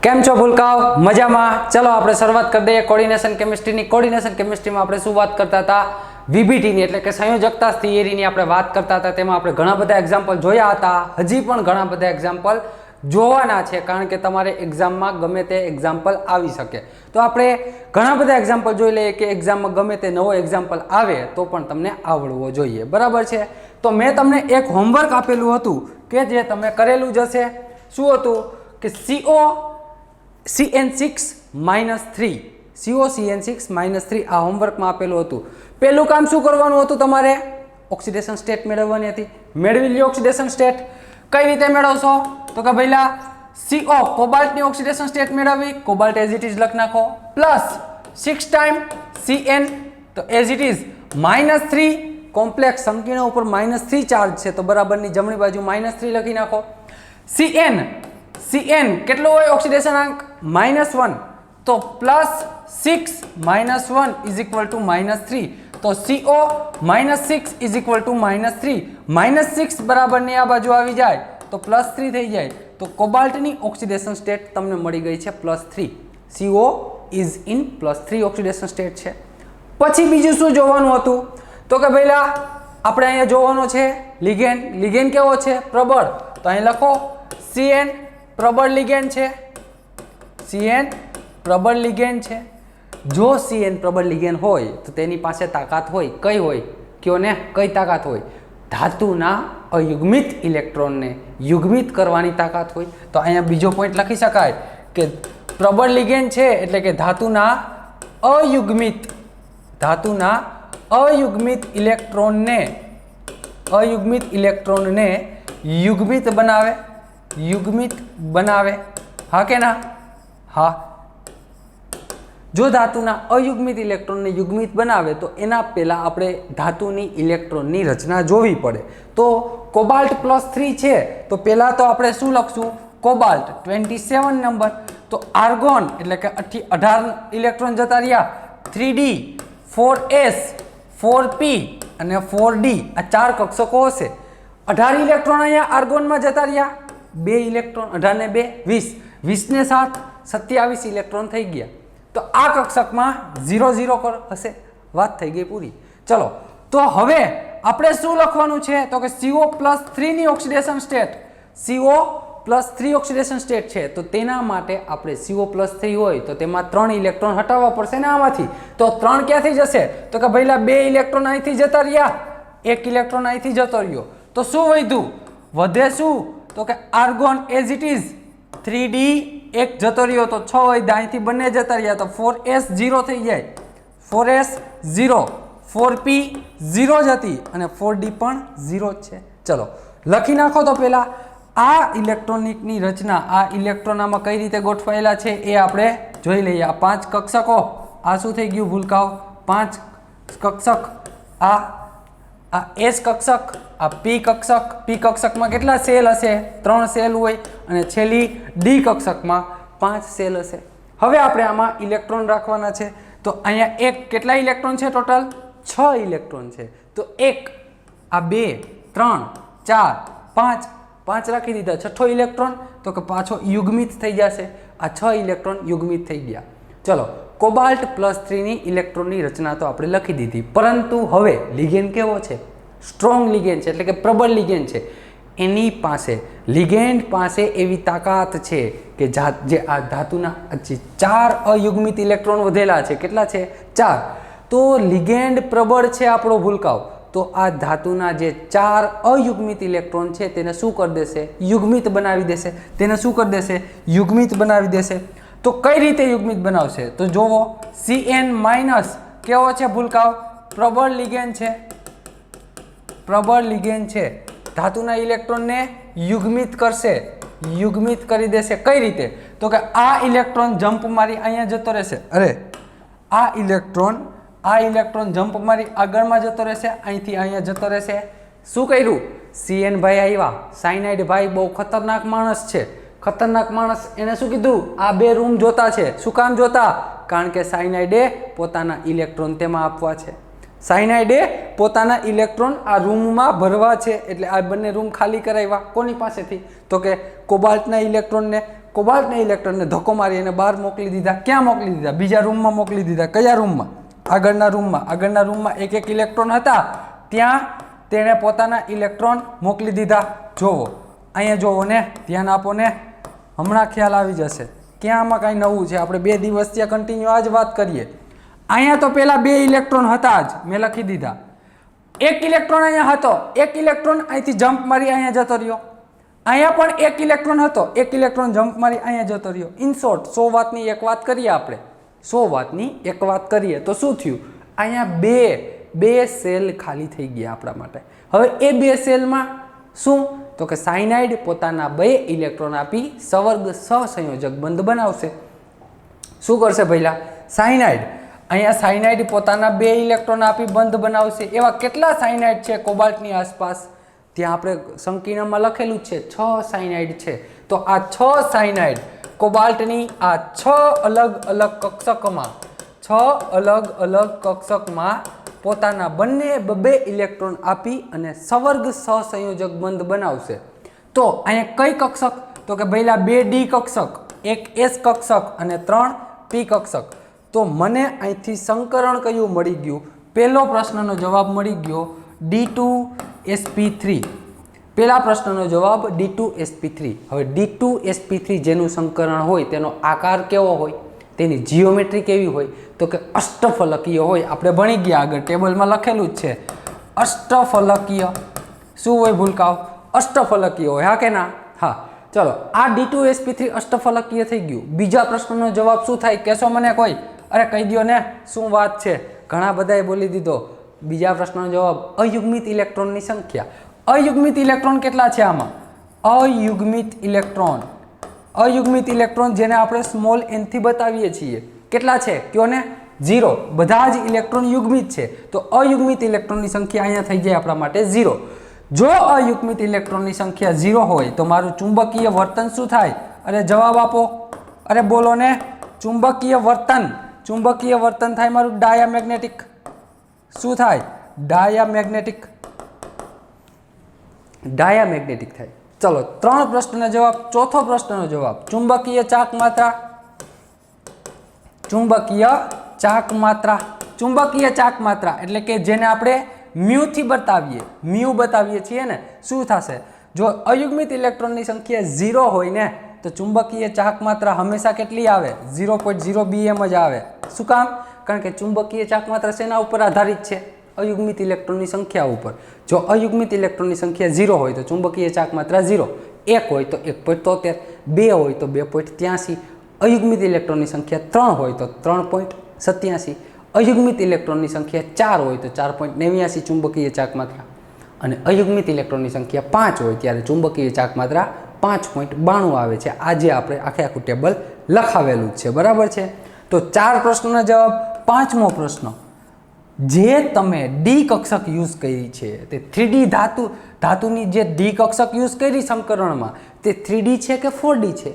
કેમ છો ભૂલકાઓ? મજામાં? ચલો આપણે શરૂઆત કરી દઈએ કોર્ડિનેશન કેમિસ્ટ્રીની. કોર્ડિનેશન કેમિસ્ટ્રીમાં આપણે શું વાત કરતા હતા? વીબીટીની એટલે કે સંયોજકતા થિયરીની આપણે વાત કરતા હતા. તેમાં આપણે ઘણા બધા એક્ઝામ્પલ જોયા હતા. હજી પણ ઘણા બધા એક્ઝામ્પલ જોવાના છે, કારણ કે તમારે એક્ઝામમાં ગમે તે એક્ઝામ્પલ આવી શકે. તો આપણે ઘણા બધા એક્ઝામ્પલ જોઈ લઈએ કે એક્ઝામમાં ગમે તે નવો એક્ઝામ્પલ આવે તો પણ તમને આવડવો જોઈએ. બરાબર છે? તો મેં તમને એક હોમવર્ક આપેલું હતું કે જે તમે કરેલું જ હશે. શું હતું? કે COCN6-3 આ હોમવર્કમાં આપેલું હતું. પહેલું કામ શું કરવાનું હતું? તમારે ઓક્સિડેશન સ્ટેટ મેળવવાની હતી. મેળવી લ્યો ઓક્સિડેશન સ્ટેટ. કઈ રીતે મેળવશો? તો કે પહેલા CO કોબાલ્ટની ઓક્સિડેશન સ્ટેટ મેળવવી, કોબાલ્ટ એઝ ઇટ ઇઝ લખ નાખો, પ્લસ 6 ટાઈમ CN તો એઝ ઇટ ઇઝ -3 કોમ્પ્લેક્સ સંકીર્ણ ઉપર -3 ચાર્જ છે તો બરાબરની જમણી બાજુ -3 લખી નાખો. CN કેટલો હોય ઓક્સિડેશન અંક? -1 તો +6 -1 ઇઝ ઇક્વલ ટુ -3 તો CO -6 ઇઝ ઇક્વલ ટુ -3 -6 બરાબરની આ બાજુ આવી જાય તો +3 થઈ જાય તો કોબાલ્ટની ઓક્સિડેશન સ્ટેટ તમને મળી ગઈ છે +3. CO is in +3 oxidation state છે. પછી બીજું શું જોવાનું હતું? તો કે પહેલા આપણે અહીંયા જોવાનો છે લિગેન્ડ. લિગેન્ડ કેવો છે? પ્રબળ. તો અહીં લખો CN પ્રબળ લિગેન્ડ છે. CN પ્રબળ લિગેન્ડ છે. જો CN પ્રબળ લિગેન્ડ હોય તો તેની પાસે તાકાત હોય. કઈ હોય? કયો ને, કઈ તાકાત હોય? ધાતુના અયુગ્મિત ઇલેક્ટ્રોનને યુગ્મિત કરવાની તાકાત હોય. તો અહીંયા બીજો પોઈન્ટ લખી શકાય કે પ્રબળ લિગેન્ડ છે એટલે કે ધાતુના અયુગ્મિત ઇલેક્ટ્રોનને યુગ્મિત બનાવે. હા કે ના? હા. જો ધાતુના અયુગ્મિત ઇલેક્ટ્રોનને યુગ્મિત બનાવે તો એના પહેલા આપણે ધાતુની ઇલેક્ટ્રોનની રચના જોવી પડે. તો કોબાલ્ટ +3 છે તો પહેલા તો આપણે શું લખશું? Cobalt 27 number. તો આર્ગોન એટલે કે 18 ઇલેક્ટ્રોન જતા રહ્યા. 3D 4S 4P અને 4D આ 4 કક્ષકો હશે. 18 ઇલેક્ટ્રોન અહીંયા આર્ગોનમાં જતા રહ્યા. 2 ઇલેક્ટ્રોન 18 ને 2 20 20 ને 7 27 ઇલેક્ટ્રોન થઈ ગયા. તો આ કક્ષકમાં 0 0 હશે. વાત થઈ ગઈ પૂરી. ચલો તો હવે આપણે શું લખવાનું છે? તો કે CO+3 ની oxidation state. CO+3 oxidation state છે તો તેના માટે આપણે CO+3 હોય તો તેમાં 3 ઇલેક્ટ્રોન હટાવવા પડશે ને આમાંથી. તો 3 ક્યાંથી જશે? તો કે પહેલા 2 ઇલેક્ટ્રોન અહીંથી જતા રહ્યા, 1 ઇલેક્ટ્રોન અહીંથી જતો રહ્યો. તો શું વધ્યું? વધે શું? તો કે argon as it is 3D 1 જતો રહ્યો તો 6 હોય, અહીંથી બંને જતા રહ્યા તો 4S 0 થઈ જાય. 4S 0, 4P 0 જ હતી અને 4D પણ 0 જ છે. ચલો લખી નાખો. તો પહેલા આ ઇલેક્ટ્રોનિકની રચના, આ ઇલેક્ટ્રોન આમાં કઈ રીતે ગોઠવાયેલા છે એ આપણે જોઈ લઈએ. આ 5 કક્ષકો, આ શું થઈ ગયું ભૂલકાઓ? 5 કક્ષક. આ S કક્ષક, આ P કક્ષક. P કક્ષકમાં કેટલા સેલ હશે? 3 સેલ હોય અને છેલ્લી D કક્ષકમાં 5 સેલ હશે. હવે આપણે આમાં ઇલેક્ટ્રોન રાખવાના છે. તો અહીંયા કેટલા ઇલેક્ટ્રોન છે? ટોટલ 6 ઇલેક્ટ્રોન છે. તો 1, આ 2, 3, 4, 5 રાખી દીધા. છઠ્ઠો ઇલેક્ટ્રોન તો કે પાછો યુગ્મિત થઈ જશે. આ 6 ઇલેક્ટ્રોન યુગ્મિત થઈ ગયા. ચલો કોબાલ્ટ +3 ની ઇલેક્ટ્રોનની રચના તો આપણે લખી દીધી, પરંતુ હવે લિગેન્ડ કેવો છે? સ્ટ્રોંગ લિગેન્ડ છે એટલે કે પ્રબળ લિગેન્ડ છે. એની પાસે લિગેન્ડ પાસે એવી તાકાત છે કે જે આ ધાતુના 4 અયુગ્મિત ઇલેક્ટ્રોન વધેલા છે. કેટલા છે? 4. તો લિગેન્ડ પ્રબળ છે આપણો ભૂલકાઓ. તો આ ધાતુના જે 4 અયુગ્મિત ઇલેક્ટ્રોન છે તેને શું કરી દેશે? યુગ્મિત બનાવી દેશે. તેને શું કરી દેશે? યુગ્મિત બનાવી દેશે. તો કઈ રીતે યુગ્મિત બનાવશે? તો જોવો, CN- કેવો છે ભૂલકાઓ? પ્રબળ લિગેન્ડ છે. પ્રબળ લિગેન્ડ છે. ધાતુના ઇલેક્ટ્રોનને યુગ્મિત કરશે, યુગ્મિત કરી દેશે. કઈ રીતે? તો કે આ ઇલેક્ટ્રોન જમ્પ મારી અહીંયા જતો રહેશે. આ ઇલેક્ટ્રોન જમ્પ મારી આગળમાં જતો રહેશે, અહીંથી અહીંયા જતો રહેશે. શું કર્યું? CN ભાઈ આવ્યા. સાયનાઇડ ભાઈ બહુ ખતરનાક માણસ છે. ખતરનાક માણસ, એને શું કીધું? આ 2 રૂમ જોતા છે. શું કામ જોતા? કારણ કે સાયનાઇડે પોતાના ઇલેક્ટ્રોન તેમાં આપવા છે. સાયનાઇડે પોતાના ઇલેક્ટ્રોન આ રૂમમાં ભરવા છે એટલે આ બંને રૂમ ખાલી કરાવ્યા. કોની પાસેથી? તો કે કોબાલ્ટના ઇલેક્ટ્રોનને. કોબાલ્ટના ઇલેક્ટ્રોનને ધક્કો મારી અને બહાર મોકલી દીધા. ક્યાં મોકલી દીધા? બીજા રૂમમાં મોકલી દીધા. કયા રૂમમાં? આગળના રૂમમાં એક ઇલેક્ટ્રોન હતા, ત્યાં તેણે પોતાના ઇલેક્ટ્રોન મોકલી દીધા. જોવો અહીંયા, જોવો ને, ધ્યાન આપો ને, હમણાં ખ્યાલ આવી જશે. ક્યાં આમાં કાંઈ નવું છે? આપણે 2 દિવસ ત્યાં કન્ટિન્યુ આ જ વાત કરીએ. અહીંયા તો પહેલાં 2 ઇલેક્ટ્રોન હતા જ, મેં લખી દીધા. એક ઇલેક્ટ્રોન અહીંયા હતો, એક ઇલેક્ટ્રોન અહીંથી જમ્પ મારી અહીંયા જતો રહ્યો. અહીંયા પણ એક ઇલેક્ટ્રોન હતો, એક ઇલેક્ટ્રોન જમ્પ મારી અહીંયા જતો રહ્યો. ઇન શોર્ટ 100 વાતની એક વાત કરીએ આપણે, 100 વાતની એક વાત કરીએ તો શું થયું? અહીંયા બે સેલ ખાલી થઈ ગયા આપણા માટે. હવે એ 2 સેલમાં શું? તો કે સાયનાઇડ પોતાના 2 ઇલેક્ટ્રોન આપી સવર્ગ સહસંયોજક બંધ બનાવશે. શું કરશે ભઈલા? સાયનાઇડ, અહીંયા સાયનાઇડ પોતાના 2 ઇલેક્ટ્રોન આપી બંધ બનાવશે. એવા કેટલા સાયનાઇડ છે કોબાલ્ટની આસપાસ? ત્યાં આપણે સંકીર્ણમાં લખેલું છે 6 સાયનાઇડ છે. તો આ 6 સાયનાઇડ કોબાલ્ટની આ 6 અલગ અલગ કક્ષકમાં પોતાના બે ઇલેક્ટ્રોન આપી અને સવર્ગ સહસંયોજક બંધ બનાવશે. તો અહીંયા કઈ કક્ષક? તો કે ભઈલા 2 ડી કક્ષક, 1 એસ કક્ષક અને 3 પી કક્ષક. તો મને અહીંથી સંકરણ કયું મળી ગયું? પહેલો પ્રશ્નનો જવાબ મળી ગયો D2sp3. પહેલા પ્રશ્નનો જવાબ D2sp3. હવે D2sp3 જેનું સંકરણ હોય તેનો આકાર કેવો હોય? તેની જીઓમેટ્રી કેવી હોય? તો કે અષ્ટફલકીય હોય. આપણે ભણી ગયા, આગળ ટેબલમાં લખેલું જ છે અષ્ટફલકીય. શું હોય ભૂલકાઓ? અષ્ટફલકીય હોય, હા કે ના? હા. ચલો, આ D2sp3 અષ્ટફલકીય થઈ ગયું. બીજા પ્રશ્નનો જવાબ શું થાય? કહેશો મને કોઈ? અરે કહી દો ને, શું વાત છે? ઘણા બધાએ બોલી દીધો. બીજા પ્રશ્નનો જવાબ અયુગ્મિત ઇલેક્ટ્રોનની સંખ્યા. અયુગ્મિત ઇલેક્ટ્રોન કેટલા છે આમાં? અયુગ્મિત ઇલેક્ટ્રોન જેને આપણે સ્મોલ n થી બતાવીએ છીએ, કેટલા છે? કયો ને? 0. બધા જ ઇલેક્ટ્રોન યુગ્મિત છે. તો અયુગ્મિત ઇલેક્ટ્રોનની સંખ્યા અહીંયા થઈ જાય આપણા માટે 0. જો અયુગ્મિત ઇલેક્ટ્રોનની સંખ્યા 0 હોય તો મારું ચુંબકીય વર્તન શું થાય? અરે જવાબ આપો, અરે બોલો ને. ચુંબકીય વર્તન થાય મારું ડાયામેગ્નેટિક. શું થાય? ડાયામેગ્નેટિક થાય. ચલો, 3 પ્રશ્નનો જવાબ. ચોથો પ્રશ્નનો જવાબ ચુંબકીય ચાક માત્રા એટલે કે જેને આપણે મ્યુ થી બતાવીએ છીએ ને, શું થશે? જો અયુગ્મિત ઇલેક્ટ્રોનની સંખ્યા 0 હોય ને તો ચુંબકીય ચાક માત્રા હંમેશા કેટલી આવે? 0.0 bm જ આવે. શું કામ? કારણ કે ચુંબકીય ચાક માત્રા શેના ઉપર આધારિત છે? અયુગ્મિત ઇલેક્ટ્રોનની સંખ્યા ઉપર. જો અયુગ્મિત ઇલેક્ટ્રોનની સંખ્યા 0 હોય તો ચુંબકીય ચાક માત્રા 0, 1 હોય તો 1.73, 2 હોય તો 2.83, અયુગ્મિત ઇલેક્ટ્રોનની સંખ્યા 3 હોય તો 3.87, અયુગ્મિત ઇલેક્ટ્રોનની સંખ્યા 4 હોય તો 4.89 ચુંબકીય ચાક માત્રા, અને અયુગ્મિત ઇલેક્ટ્રોનની સંખ્યા 5 હોય ત્યારે ચુંબકીય ચાક માત્રા 5.92 આવે છે. આજે આપણે આખું ટેબલ લખાવેલું છે, બરાબર છે? તો 4 પ્રશ્નોના જવાબ. 5મો પ્રશ્ન, જે તમે ડી કક્ષક યુઝ કરી છે તે 3D ધાતુની જે ડી કક્ષક યુઝ કરી સંકરણમાં, તે 3D છે કે 4D છે?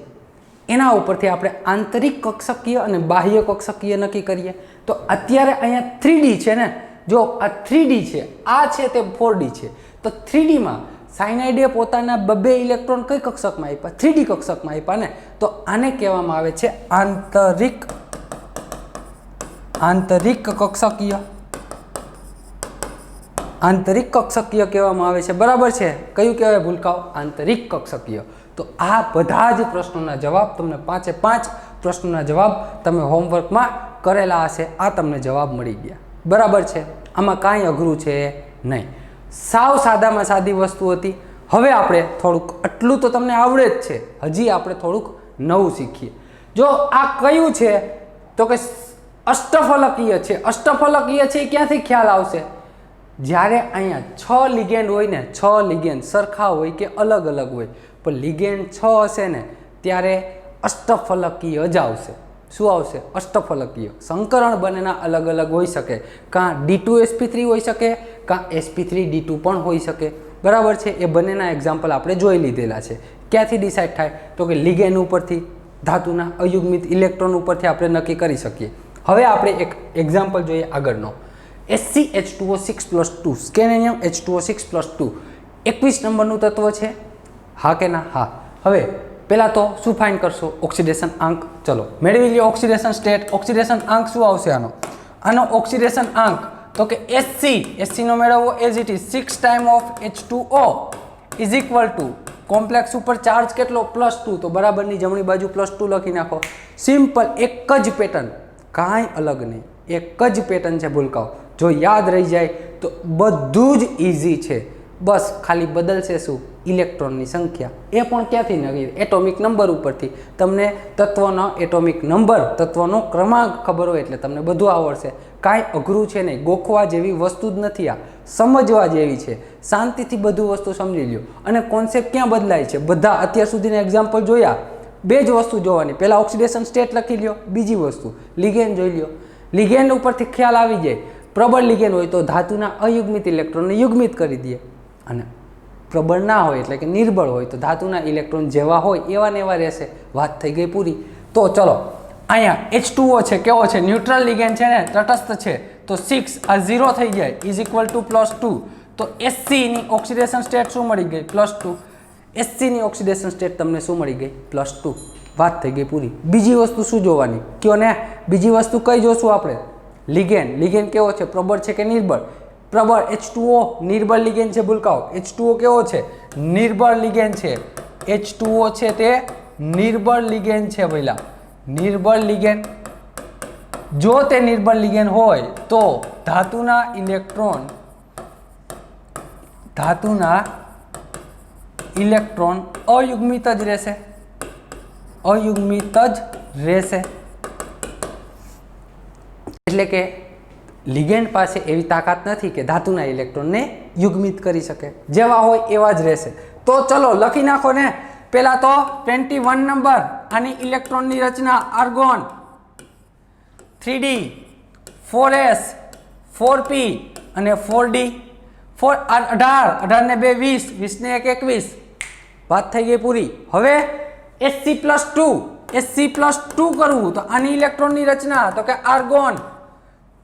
એના ઉપરથી આપણે આંતરિક કક્ષકીય અને બાહ્ય કક્ષકીય નક્કી કરીએ. તો અત્યારે અહીંયા 3D છે ને, જો આ 3D છે, આ છે તે 4D છે. તો 3Dમાં સાયનાઇડે પોતાના 2 ઇલેક્ટ્રોન કઈ કક્ષકમાં આપ્યા? 3D કક્ષકમાં આપ્યા ને. તો આને કહેવામાં આવે છે આંતરિક કક્ષકીય કહેવામાં આવે છે, બરાબર છે? કયું કહેવાય ભૂલકાઓ? આંતરિક કક્ષકીય. તો આ બધા જ પ્રશ્નોના જવાબ તમને 5 પ્રશ્નોના જવાબ તમે હોમવર્કમાં કરેલા હશે. આ તમને જવાબ મળી ગયા, બરાબર છે? આમાં કાંઈ અઘરું છે નહીં, સાવ સાદામાં સાદી વસ્તુ હતી. હવે આપણે થોડુંક, આટલું તો તમને આવડે જ છે, હજી આપણે થોડુંક નવું શીખીએ. જો આ કયું છે તો કે અષ્ટફલકીય છે. અષ્ટફલકીય છે એ ક્યાંથી ખ્યાલ આવશે? જ્યારે અહીંયા 6 લિગેન્ડ હોય ને, 6 લિગેન્ડ સરખા હોય કે અલગ અલગ હોય, પણ લિગેન્ડ 6 હશે ને ત્યારે અષ્ટફલકીય જ આવશે. શું આવશે? અષ્ટફલકીય. સંકરણ બંનેના અલગ અલગ હોઈ શકે, કાં D2sp3 હોઈ શકે, કાં sp3d2 પણ હોઈ શકે, બરાબર છે? એ બંનેના એક્ઝામ્પલ આપણે જોઈ લીધેલા છે. ક્યાંથી ડિસાઇડ થાય? તો કે લિગેન્ડ ઉપરથી, ધાતુના અયુગ્મિત ઇલેક્ટ્રોન ઉપરથી આપણે નક્કી કરી શકીએ. હવે આપણે એક એક્ઝામ્પલ જોઈએ આગળનો. ScH2O6+2, સ્કેનેનિયમ H2O6+2 21 નંબરનું તત્વ છે, હા કે ના? હા. હવે પહેલાં તો શું ફાઇન્ડ કરશો? ઓક્સિડેશન આંક. ચલો મેળવી લ્યો ઓક્સિડેશન સ્ટેટ. ઓક્સિડેશન આંક શું આવશે આનો ઓક્સિડેશન આંક તો કે એસસી નો મેળવવો as it is 6 time of H2O is equal to complex ઉપર ચાર્જ કેટલો +2 તો બરાબરની જમણી બાજુ +2 લખી નાખો. સિમ્પલ, એક જ પેટર્ન, કાંઈ અલગ નહીં, એક જ પેટર્ન છે ભૂલકાઓ. જો યાદ રહી જાય તો બધું જ ઇઝી છે. બસ ખાલી બદલશે શું? ઇલેક્ટ્રોનની સંખ્યા. એ પણ ક્યાંથી નવી? એટોમિક નંબર ઉપરથી. તમને તત્વનો એટોમિક નંબર, તત્વનો ક્રમાંક ખબર હોય એટલે તમને બધું આવડશે. કાંઈ અઘરું છે નહીં, ગોખવા જેવી વસ્તુ જ નથી આ, સમજવા જેવી છે. શાંતિથી બધું વસ્તુ સમજી લ્યો. અને કોન્સેપ્ટ ક્યાં બદલાય છે? બધા અત્યાર સુધીના એક્ઝામ્પલ જોયા, બે જ વસ્તુ જોવાની. પહેલાં ઓક્સિડેશન સ્ટેટ લખી લ્યો, બીજી વસ્તુ લિગેન્ડ જોઈ લ્યો. લિગેન્ડ ઉપરથી ખ્યાલ આવી જાય. પ્રબળ લિગેન્ડ હોય તો ધાતુના અયુગ્મિત ઇલેક્ટ્રોનને યુગ્મિત કરી દે, અને પ્રબળ ના હોય એટલે કે નિર્બળ હોય તો ધાતુના ઇલેક્ટ્રોન જેવા હોય એવા ને એવા રહેશે. વાત થઈ ગઈ પૂરી. તો ચલો અહીંયા H2O છે, કેવો છે? ન્યુટ્રલ લિગેન્ડ છે ને, તટસ્થ છે, તો 6 આ 0 થઈ જાય ઇઝ ઇક્વલ ટુ +2. તો SC ની ઓક્સિડેશન સ્ટેટ શું મળી ગઈ? +2. SC ની ઓક્સિડેશન સ્ટેટ તમને શું મળી ગઈ? +2. વાત થઈ ગઈ પૂરી. બીજી વસ્તુ શું જોવાની કયો ને? બીજી વસ્તુ કઈ જોશું આપણે? લિગેન્ડ. લિગેન્ડ કેવો છે? પ્રબળ છે કે નિર્બળ? પ્રબળ. H2O નિર્બળ લિગેન્ડ છે ભૂલકાઓ. H2O કેવો છે? નિર્બળ લિગેન્ડ છે. H2O છે તે નિર્બળ લિગેન્ડ છે ભઈલા, નિર્બળ લિગેન્ડ. જો તે નિર્બળ લિગેન્ડ હોય તો ધાતુના ઇલેક્ટ્રોન અયુગ્મિત જ રહેશે, અયુગ્મિત જ રહેશે. એટલે કે લિગેન્ડ પાસે એવી તાકાત નથી કે ધાતુના ઇલેક્ટ્રોનને યુગ્મિત કરી શકે, જેવા હોય એવા જ રહેશે. તો ચલો લખી નાખો ને. પહેલા તો 21 નંબર, આની ઇલેક્ટ્રોનની રચના આર્ગોન 3D 4s 4p અને 4d 18 ને 2 20 20 ને 1 21. વાત થઈ ગઈ પૂરી. હવે Sc+2 કરવું તો આની ઇલેક્ટ્રોનની રચના તો કે આર્ગોન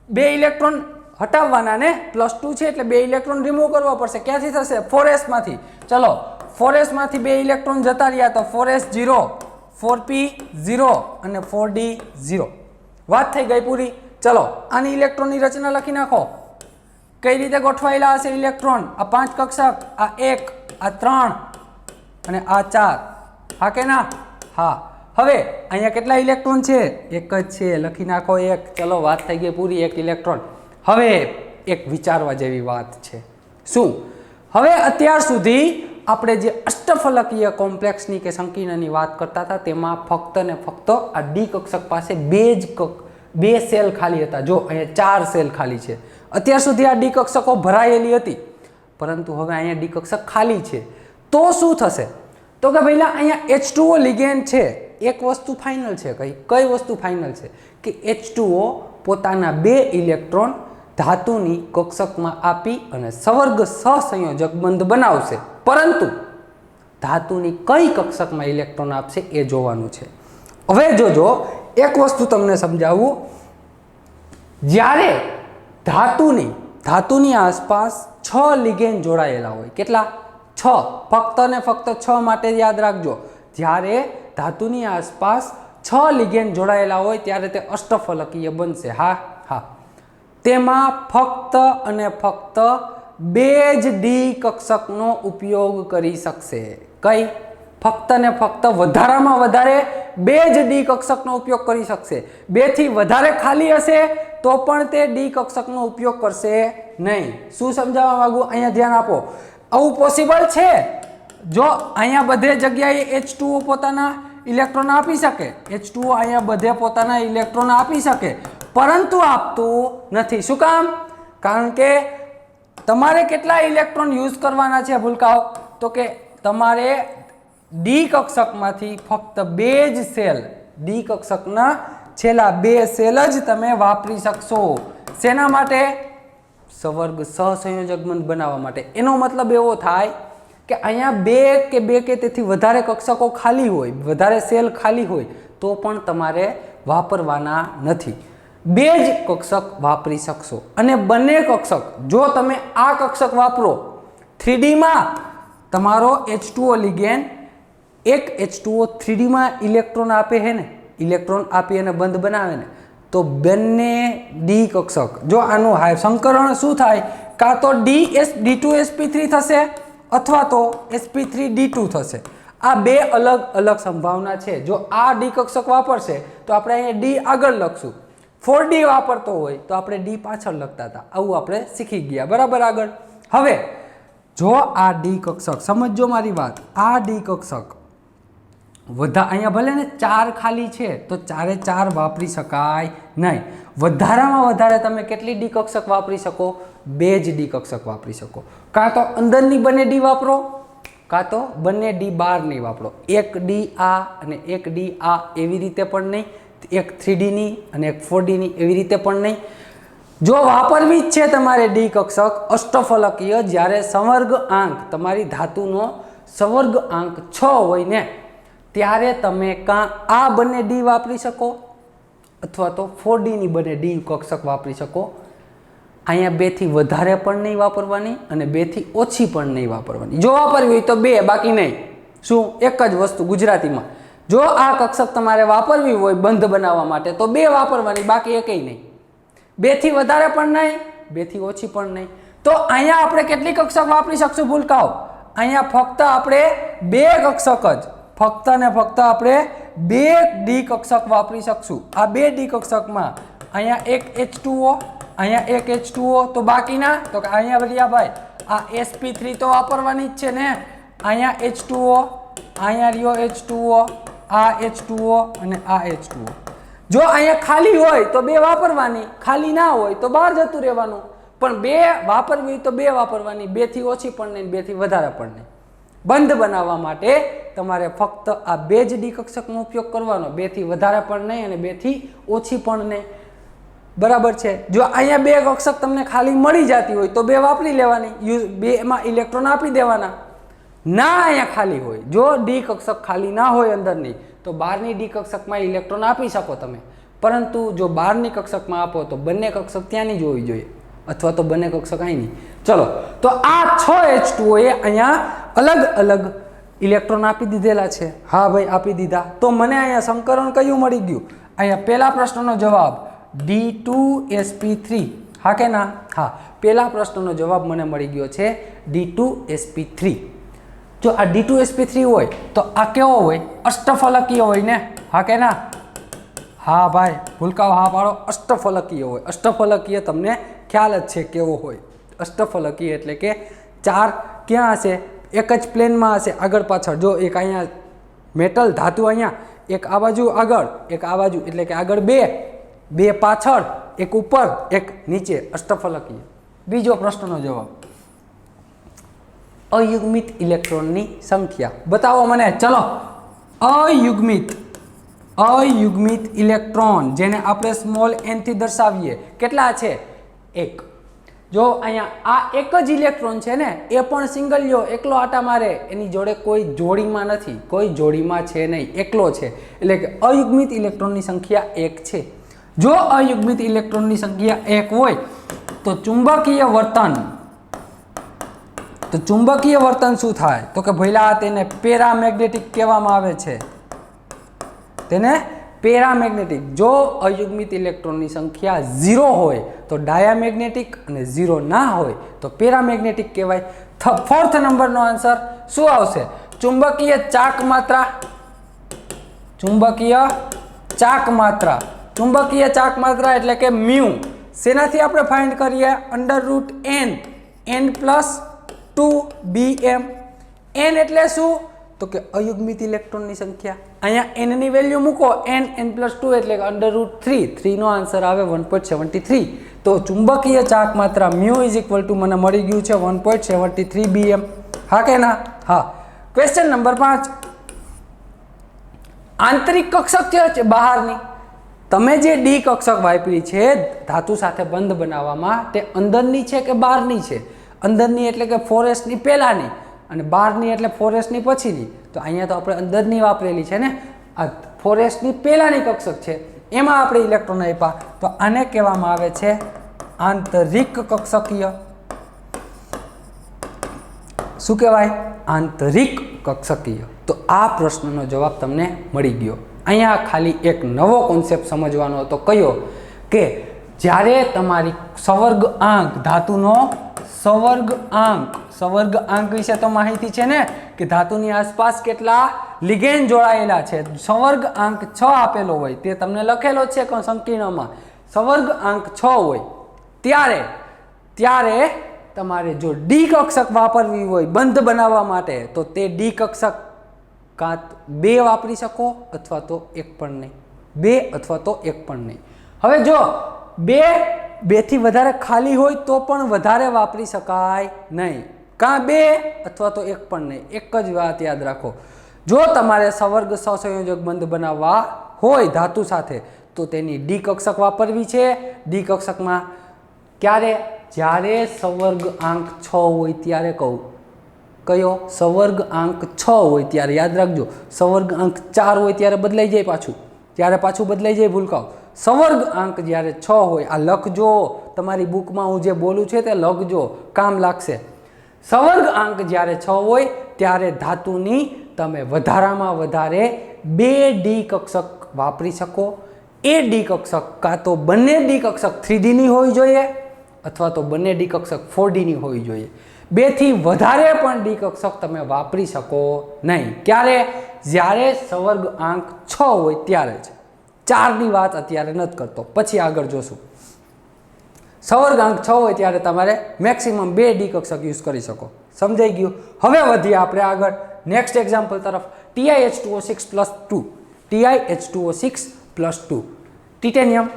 2 ઇલેક્ટ્રોન હટાવવાના ને, +2 છે એટલે 2 ઇલેક્ટ્રોન રિમૂવ કરવા પડશે. ક્યાંથી થશે? 4s માંથી. ચલો 4s માંથી 2 ઇલેક્ટ્રોન જતા રહ્યા તો 4s 0, 4p 0 અને 4d 0. વાત થઈ ગઈ પૂરી. ચલો આની ઇલેક્ટ્રોનની રચના લખી નાખો. કઈ રીતે ગોઠવાયેલા હશે ઇલેક્ટ્રોન? આ 5 કક્ષક, આ 1, આ 3 અને આ 4. હા કે ના? હા. હવે અહીંયા કેટલા ઇલેક્ટ્રોન છે? એક જ છે, લખી નાખો 1. ચલો વાત થઈ ગઈ પૂરી, 1 ઇલેક્ટ્રોન. હવે એક વિચારવા જેવી વાત છે. શું? હવે અત્યાર સુધી આપણે જે અષ્ટફલકીય કોમ્પ્લેક્સની કે સંકીર્ણની વાત કરતા હતા તેમાં ફક્ત ને ફક્ત આ ડી કક્ષક પાસે બે સેલ ખાલી હતા. જો અહીંયા 4 સેલ ખાલી છે. અત્યાર સુધી આ ડી કક્ષકો ભરાયેલી હતી, પરંતુ હવે અહીંયા ડી કક્ષક ખાલી છે. તો શું થશે? તો કે ભાઈલા અહીંયા H2O લિગેન્ડ છે. એક વસ્તુ ફાઇનલ છે. કઈ વસ્તુ ફાઇનલ છે? કે H2O પોતાના 2 ઇલેક્ટ્રોન ધાતુની કક્ષકમાં આપી અને સવર્ગ સહસંયોજક બંધ બનાવશે. પરંતુ ધાતુની કઈ કક્ષકમાં ઇલેક્ટ્રોન આપશે એ જોવાનું છે. હવે જોજો, એક વસ્તુ તમને સમજાવું. જ્યારે ધાતુની આસપાસ 6 લિગેન્ડ જોડાયેલા હોય, કેટલા? 6. ફક્ત ને ફક્ત 6 માટે યાદ રાખજો. જ્યારે ધાતુની આસપાસ 6 લિગેન્ડ જોડાયેલા હોય ત્યારે તે અષ્ટફલકીય બનશે. હા હા. તેમાં ફક્ત અને ફક્ત 2 જ ડી કક્ષકનો ઉપયોગ કરી શકશે. કઈ? ફક્ત ને ફક્ત વધારામાં વધારે 2 જ ડી કક્ષકનો ઉપયોગ કરી શકશે. 2 થી વધારે ખાલી હશે તો પણ તે ડી કક્ષકનો ઉપયોગ કરશે નહીં. શું સમજાવવા માંગુ? અહીંયા ધ્યાન આપો. આવું પોસિબલ છે? જો અહીંયા બધે જગ્યાએ H2O પોતાના ઇલેક્ટ્રોન આપી શકે, H2O અહીંયા બધે પોતાના ઇલેક્ટ્રોન આપી શકે, પરંતુ આપતું નથી. શું કામ? કારણ કે તમારે કેટલા ઇલેક્ટ્રોન યુઝ કરવાના છે ભૂલકાઓ? તો કે તમારે ડી કક્ષકમાંથી ફક્ત 2 જ સેલ, ડી કક્ષકના છેલ્લા 2 સેલ જ તમે વાપરી શકશો. શેના માટે? સવર્ગ સહસંયોજક બંધ બનાવવા માટે. એનો મતલબ એવો થાય કે અહીંયા 2 કે તેથી વધારે કક્ષકો ખાલી હોય, વધારે સેલ ખાલી હોય તો પણ તમારે વાપરવાના નથી. 2 જ કક્ષક વાપરી શકશો. અને બંને કક્ષક, જો તમે આ કક્ષક વાપરો 3D માં તમારો H2O લિગેન્ડ એક H2O 3D માં ઇલેક્ટ્રોન આપે છે ને, ઇલેક્ટ્રોન આપી અને બંધ બનાવે ને, તો બંને ડી કક્ષક, જો આનું સંકરણ શું થાય, કાં તો D2sp3 થશે અથવા તો sp3d2 થશે. આ બે અલગ અલગ સંભાવના છે. જો આ ડી કક્ષક વાપરશે તો આપણે અહીંયા ડી આગળ લખશું, 4D વાપરતો હોય તો આપણે ડી પાછળ લખતા હતા. આવું આપણે શીખી ગયા, બરાબર. આગળ હવે જો આ ડી કક્ષક, સમજજો મારી વાત, આ ડી કક્ષક અહીંયા ભલે ને 4 ખાલી છે તો 4 વાપરી શકાય નહીં. વધારામાં વધારે તમે કેટલી ડી કક્ષક વાપરી શકો? 2 જ ડી કક્ષક વાપરી શકો. કાં તો અંદરની બંને ડી વાપરો, કાં તો બંને ડી બહારની વાપરો. એક ડી આ અને એક ડી આ, એવી રીતે પણ નહીં. એક 3D ની અને એક 4D ની, એવી રીતે પણ નહીં. જો વાપરવી જ છે તમારે ડી કક્ષક અષ્ટફલકીય, જ્યારે સંવર્ગ આંક તમારી ધાતુનો સંવર્ગ આંક 6 હોય ને, ત્યારે તમે કાં આ બંને ડી વાપરી શકો અથવા તો 4D ની બંને ડી કક્ષક વાપરી શકો. અહીંયા 2 થી વધારે પણ નહીં વાપરવાની અને 2 થી ઓછી પણ નહીં વાપરવાની. જો વાપરવી હોય તો 2, બાકી નહીં. શું? એક જ વસ્તુ ગુજરાતીમાં. જો આ કક્ષક તમારે વાપરવી હોય બંધ બનાવવા માટે તો 2 વાપરવાની, બાકી એકેય નહીં. 2 થી વધારે પણ નહીં, 2 થી ઓછી પણ નહીં. તો અહીંયા આપણે કેટલી કક્ષક વાપરી શકશું ભૂલકાઓ? અહીંયા ફક્ત આપણે 2 કક્ષક જ, ફક્ત ને ફક્ત આપણે 2 ડી કક્ષક વાપરી શકશું. આ 2 ડી કક્ષકમાં અહીંયા એક H2O, અહીંયા એક H2O, તો બાકીના તો કે અહીંયા ભર્યા ભાઈ આ sp3 તો વાપરવાની જ છે ને. અહીંયા H2O, અહીંયા રહ્યો H2O, આ H2O અને આ H2O. જો અહીંયા ખાલી હોય તો 2 વાપરવાની, ખાલી ના હોય તો બહાર જતું રહેવાનું. પણ 2 વાપરવી હોય તો 2 વાપરવાની, 2 થી ઓછી પણ નહીં, 2 થી વધારે પણ નહીં. બંધ બનાવવા માટે તમારે ફક્ત આ 2 જ ડી કક્ષકનો ઉપયોગ કરવાનો, 2 થી વધારે પણ નહીં અને 2 થી ઓછી પણ નહીં, બરાબર છે. જો અહીંયા 2 કક્ષક તમને ખાલી મળી જતી હોય તો 2 વાપરી લેવાની, 2 માં ઇલેક્ટ્રોન આપી દેવાના. ના અહીંયા ખાલી હોય, જો ડી કક્ષક ખાલી ના હોય અંદરની, તો બહારની ડી કક્ષકમાં ઇલેક્ટ્રોન આપી શકો તમે. પરંતુ જો બહારની કક્ષકમાં આપો તો બંને કક્ષક ત્યાંની જ હોવી જોઈએ, અથવા તો બંને કક્ષક અહીંની. ચલો, તો આ 6 H2O એ અહીંયા અલગ અલગ ઇલેક્ટ્રોન આપી દીધેલા છે. હા ભાઈ, આપી દીધા. તો મને અહીંયા સંકરણ કયું મળી ગયું? અહીંયા પહેલા પ્રશ્નનો જવાબ D2sp3. હા કે ના? હા, પહેલા પ્રશ્નનો જવાબ મને મળી ગયો છે D2sp3. જો આ D2sp3 હોય તો આ કેવો હોય? અષ્ટફલકીય હોય ને. હા કે ના? હા ભાઈ, ભૂલકાઓ હા પાડો. અષ્ટફલકીય હોય. અષ્ટફલકીય તમને ખ્યાલ જ છે કેવો હોય. અષ્ટફલકીય એટલે કે 4 ક્યાં હશે? એક જ પ્લેનમાં હશે, આગળ પાછળ. જો એક અહીંયા મેટલ ધાતુ, અહીંયા એક આ બાજુ આગળ, એક આ બાજુ, એટલે કે આગળ 2 પાછળ, એક ઉપર, એક નીચે. અષ્ટફલકીય. બીજો પ્રશ્નનો જવાબ, અયુગ્મિત ઇલેક્ટ્રોનની સંખ્યા બતાવો મને. ચલો, અયુગ્મિત ઇલેક્ટ્રોન, જેને આપણે સ્મોલ n થી દર્શાવીએ, કેટલા છે? 1. જો અહીંયા આ એક જ ઇલેક્ટ્રોન છે ને, એ પણ સિંગલ લ્યો, એકલો આટા મારે, એની જોડે કોઈ જોડીમાં નથી, કોઈ જોડીમાં છે નહીં, એકલો છે. એટલે કે અયુગ્મિત ઇલેક્ટ્રોનની સંખ્યા 1 છે. જો અયુગ્મિત ઇલેક્ટ્રોનની સંખ્યા 1 હોય તો ચુંબકીય વર્તન શું થાય? તો કે ભઈલા તેને પેરામેગ્નેટિક કહેવામાં આવે છે. તેને પેરામેગ્નેટિક. જો અયુગ્મિત ઇલેક્ટ્રોનની સંખ્યા 0 હોય તો ડાયામેગ્નેટિક અને 0 ના હોય તો પેરામેગ્નેટિક કહેવાય. 4th નંબરનો આન્સર શું આવશે? ચુંબકીય ચાક માત્રા. ચુંબકીય ચાક માત્રા એટલે કે મ્યુ. શેનાથી આપણે ફાઇન્ડ કરીએ? n+2bm. n એટલે શું? તો કે અયુગ્મિત ઇલેક્ટ્રોનની સંખ્યા. અહીંયા n ની વેલ્યુ મૂકો, n+2 એટલે કે √3. 3 નો આન્સર આવે 1.73. તો ચુંબકીય ચાક માત્રા μ મને મળી ગયું છે 1.73 bm. હા કે ના? હા. ક્વેશ્ચન નંબર 5, આંતરિક કક્ષક છે બહારની. તમે જે ડી કક્ષક વાપરી છે ધાતુ સાથે બંધ બનાવવામાં, તે અંદરની છે કે બહારની છે? અંદરની એટલે કે 4s ની પહેલાની, અને બહારની એટલે 4s ની પછીની. તો અહીંયા તો આપણે અંદરની વાપરેલી છે ને. આ 4s ની પહેલાની કક્ષક છે, એમાં આપણે ઇલેક્ટ્રોન આપ્યા, તો આને કહેવામાં આવે છે આંતરિક કક્ષકીય. શું કહેવાય? આંતરિક કક્ષકીય. તો આ પ્રશ્નનો જવાબ તમને મળી ગયો. અહીંયા ખાલી એક નવો કોન્સેપ્ટ સમજવાનો હતો, કયો કે જ્યારે તમારી સંવર્ગ આંક, ધાતુનો સંવર્ગ આંક વિશે તો માહિતી છે ને કે ધાતુની આસપાસ કેટલા લિગેન્ડ જોડાયેલા છે. સંવર્ગ આંક 6 આપેલો હોય, તે તમને લખેલો છે સંકીર્ણમાં. સંવર્ગ આંક 6 હોય ત્યારે તમારે જો ડી કક્ષક વાપરવી હોય બંધ બનાવવા માટે, તો તે ડી કક્ષક કાં 2 વાપરી શકો અથવા તો 1 પણ નહીં. 2 અથવા તો 1 પણ નહીં. હવે જો 2 થી વધારે ખાલી હોય તો પણ વધારે વાપરી શકાય નહીં. કાં 2 અથવા તો 1 પણ નહીં. એક જ વાત યાદ રાખો, જો તમારે સંવર્ગ સહસંયોજક બંધ બનાવવા હોય ધાતુ સાથે, તો તેની ડી કક્ષક વાપરવી છે. ડી કક્ષકમાં ક્યારે? જ્યારે સંવર્ગ આંક 6 હોય ત્યારે કહું. કયો? સંવર્ગ આંક 6 હોય ત્યારે. યાદ રાખજો, સંવર્ગ આંક 4 હોય ત્યારે બદલાઈ જાય, પાછું બદલાઈ જાય, ભૂલકાઓ. સંવર્ગ આંક જ્યારે 6 હોય, આ લખજો, તમારી બુકમાં હું જે બોલું છે તે લખજો, કામ લાગશે. સંવર્ગ આંક જ્યારે 6 હોય ત્યારે ધાતુની તમે વધારામાં વધારે 2 ડી કક્ષક વાપરી શકો. એ ડી કક્ષક કાં તો બંને ડી કક્ષક 3Dની હોવી જોઈએ અથવા તો બંને ડી કક્ષક 4Dની હોવી જોઈએ. 2 થી વધારે પણ ડી કક્ષક તમે વાપરી શકો નહીં. ક્યારે? જ્યારે સંવર્ગ આંક 6 હોય ત્યારે જ. 4ની વાત અત્યારે નથી કરતો, પછી આગળ જોશું. સંવર્ગ આંક 6 હોય ત્યારે તમારે મેક્સિમમ 2 ડી કક્ષક યુઝ કરી શકો. સમજાઈ ગયું? હવે વધીએ આપણે આગળ નેક્સ્ટ એક્ઝામ્પલ તરફ. TiH2O6+2. TiH2O6+2. ટિટેનિયમ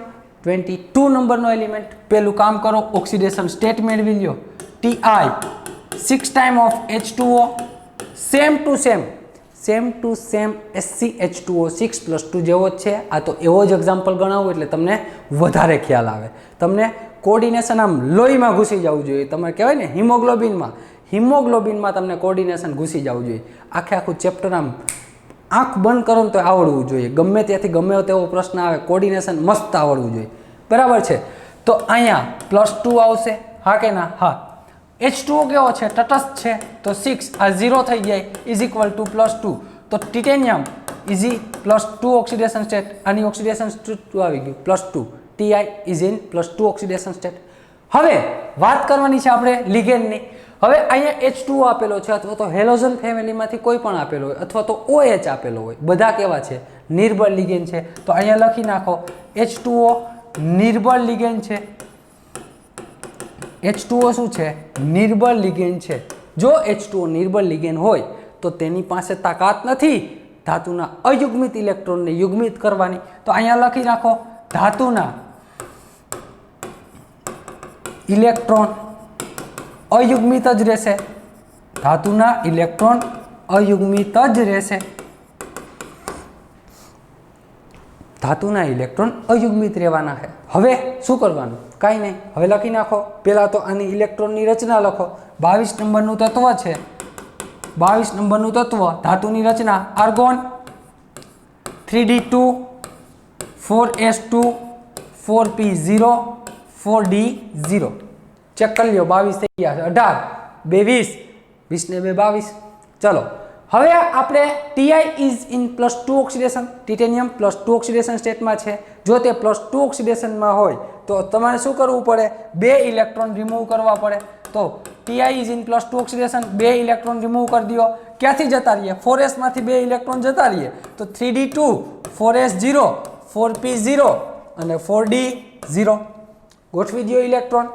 22 નંબરનો એલિમેન્ટ. પહેલું કામ કરો, ઓક્સિડેશન સ્ટેટ મેળવી લ્યો. Ti 6 time of H2O, same to same SiH2O6+2 જેવો જ છે. આ તો એવો જ એક્ઝામ્પલ ગણાવું એટલે તમને વધારે ખ્યાલ આવે. તમને કોર્ડિનેશન આમ લોહીમાં ઘૂસી જવું જોઈએ. તમારે કહેવાય ને હિમોગ્લોબિનમાં તમને કોર્ડિનેશન ઘૂસી જવું જોઈએ. આખું ચેપ્ટર આમ આંખ બંધ કરો ને તો આવડવું જોઈએ. ગમે ત્યાંથી ગમે તેવો પ્રશ્ન આવે, કોર્ડિનેશન મસ્ત આવડવું જોઈએ. બરાબર છે? તો અહીંયા +2 આવશે, હા કે ના? હા. H2O કેવો છે? તટસ્થ છે, તો 6 આ 0 થઈ જાય, +2. તો ટિટેનિયમ +2 ઓક્સિડેશન સ્ટેટ. આની ઓક્સિડેશન સ્ટેટ આવી ગયું +2. Ti +2 oxidation state. હવે વાત કરવાની છે આપણે લિગેન્ડની. હવે અહીંયા H2O આપેલો છે, અથવા તો હેલોજન ફેમિલીમાંથી કોઈ પણ આપેલો હોય, અથવા તો OH આપેલો હોય. બધા કેવા છે? નિર્બળ લિગેન્ડ છે. તો અહીંયા લખી નાખો, H2O નિર્બળ લિગેન્ડ છે. H2O શું છે? નિર્બળ લિગેન્ડ છે. જો H2O નિર્બળ લિગેન્ડ હોય તો તેની પાસે તાકાત નથી ધાતુના અયુગ્મિત ઇલેક્ટ્રોનને યુગ્મિત કરવાની. તો અહીંયા લખી રાખો, ધાતુના ઇલેક્ટ્રોન અયુગ્મિત જ રહેશે. ધાતુના ઇલેક્ટ્રોન અયુગ્મિત જ રહેશે. ધાતુના ઇલેક્ટ્રોન અયુગ્મિત રહેવાના છે. હવે શું કરવાનું? કાંઈ નહીં. હવે લખી નાખો. પહેલાં તો આની ઇલેક્ટ્રોનની રચના લખો. 22 નંબરનું તત્વ છે. 22 નંબરનું તત્વ, ધાતુની રચના: argon 3D2, 4S2, 4P0, 4D0. Check કરી લો. 22 થઈ ગયા છે. 18, 2 20, 20 ને 2 22. ચલો હવે આપણે Ti is in +2 oxidation. Titanium +2 oxidation સ્ટેટમાં છે. જો તે +2 ઓક્સિડેશનમાં હોય તો તમારે શું કરવું પડે? 2 ઇલેક્ટ્રોન રિમૂવ કરવા પડે. તો Ti is in +2 oxidation, 2 electron remove કરી દો. ક્યાંથી જતા રહીએ? 4s માંથી 2 ઇલેક્ટ્રોન જતા રહીએ. તો 3D2, 4s0, 4p0 અને 4d0. ગોઠવી દો ઇલેક્ટ્રોન.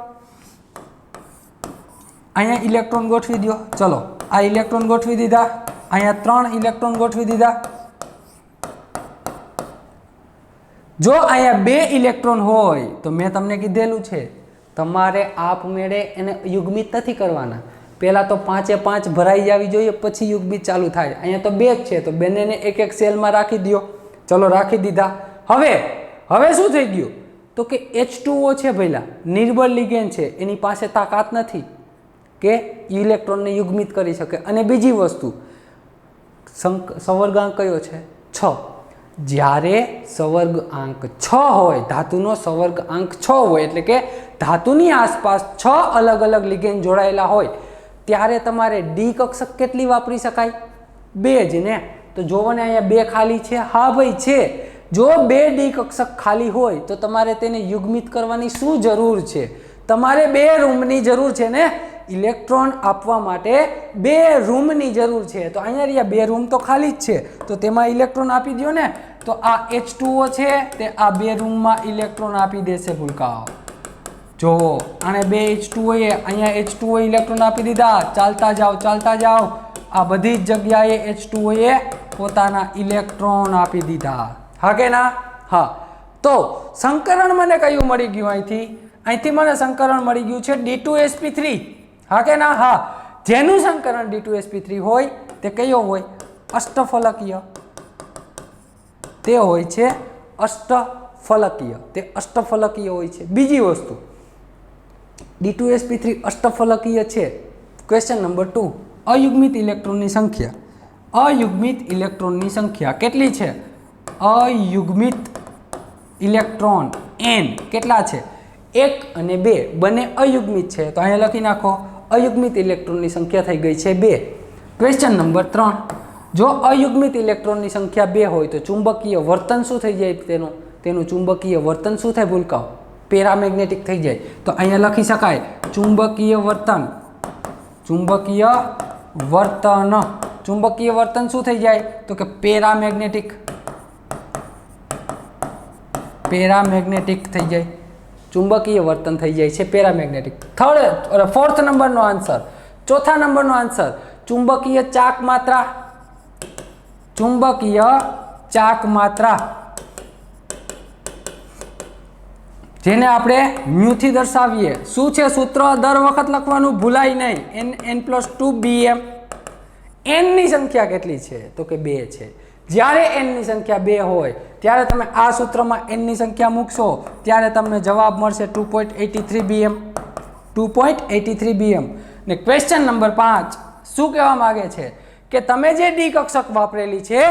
અહીંયા ઇલેક્ટ્રોન ગોઠવી દો. ચલો આ ઇલેક્ટ્રોન ગોઠવી દીધા. અહીંયા 3 ઇલેક્ટ્રોન ગોઠવી દીધા. જો અહીંયા 2 ઇલેક્ટ્રોન હોય તો મેં તમને કીધેલું છે, તમારે આપમેળે એને યુગ્મિત નથી કરવાના. પહેલાં તો 5 એ 5 ભરાઈ જવી જોઈએ, પછી યુગ્મિત ચાલુ થાય. અહીંયા તો 2 જ છે, તો બંનેને એક એક સેલમાં રાખી દો. ચલો રાખી દીધા. હવે શું થઈ ગયું? તો કે H2O છે ભઈલા, નિર્બળ લિગેન્ડ છે, એની પાસે તાકાત નથી કે ઇલેક્ટ્રોનને યુગ્મિત કરી શકે. અને બીજી વસ્તુ, સંવર્ગાંક કયો છે? 6. જ્યારે સંવર્ગાંક 6 હોય, ધાતુનો સંવર્ગાંક 6 હોય, એટલે કે ધાતુની આસપાસ 6 અલગ અલગ લિગેન્ડ જોડાયેલા હોય, ત્યારે તમારે ડી કક્ષક કેટલી વાપરી શકાય? 2 જ ને. તો જોવો ને અહીંયા 2 ખાલી છે. હા ભાઈ છે. જો 2 ડી કક્ષક ખાલી હોય તો તમારે તેને યુગ્મિત કરવાની શું જરૂર છે? તમારે 2 રૂમની જરૂર છે ને. ઇલેક્ટ્રોન આપવા માટે 2 રૂમની જરૂર છે. તો અહીંયા 2 રૂમ તો ખાલી જ છે, તો તેમાં ઇલેક્ટ્રોન આપી દો ને. તો આ H2O છે તે આ 2 રૂમમાં ઇલેક્ટ્રોન આપી દેશે ભૂલકાઓ. જો આને 2 H2O એ અહીંયા H2O ઇલેક્ટ્રોન આપી દીધા. ચાલતા જાઓ. આ બધી જ જગ્યાએ H2O એ પોતાના ઇલેક્ટ્રોન આપી દીધા. હા કે ના? હા. તો સંકરણ મને કયું મળી ગયું અહીંથી મને સંકરણ મળી ગયું છે D2sp3. હા કે ના? હા. જેનું સંકરણ D2sp3 હોય તે કયો હોય? અષ્ટફલકીય. તે હોય છે અષ્ટફલકીય. તે અષ્ટફલકીય હોય છે. બીજી વસ્તુ, D2sp3 અષ્ટફલકીય છે. ક્વેશ્ચન નંબર 2, અયુગ્મિત ઇલેક્ટ્રોનની સંખ્યા. અયુગ્મિત ઇલેક્ટ્રોનની સંખ્યા કેટલી છે? અયુગ્મિત ઇલેક્ટ્રોન n કેટલા છે? 1 અને 2 બંને અયુગ્મિત છે. તો અહીંયા લખી નાખો, અયુગ્મિત ઇલેક્ટ્રોનની સંખ્યા થઈ ગઈ છે 2. ક્વેશ્ચન નંબર 3, જો અયુગ્મિત ઇલેક્ટ્રોનની સંખ્યા 2 હોય તો ચુંબકીય વર્તન શું થઈ જાય? તેનું ચુંબકીય વર્તન શું થાય ભૂલકાઓ? પેરામેગ્નેટિક થઈ જાય. તો અહીંયા લખી શકાય ચુંબકીય વર્તન. ચુંબકીય વર્તન શું થઈ જાય? તો કે પેરામેગ્નેટિક થઈ જાય. ચુંબકીય વર્તન થઈ જાય છે પેરામેગ્નેટિક. ફોર્થ નંબરનો આન્સર, ચોથા નંબરનો આન્સર, ચુંબકીય ચાક માત્રા. ચુંબકીય ચાક માત્રા જેને આપણે મ્યુથી દર્શાવીએ. શું છે સૂત્ર? દર વખત લખવાનું ભૂલાય નહીં. n+2bm. n ની સંખ્યા કેટલી છે? તો કે 2 છે. જ્યારે n ની સંખ્યા 2 હોય ત્યારે તમે આ સૂત્રમાં n ની સંખ્યા મૂકશો ત્યારે તમને જવાબ મળશે 2.83 bm. 2.83 bm. ને ક્વેશ્ચન નંબર 5 શું કહેવા માંગે છે કે તમે જે ડી કક્ષક વાપરેલી છે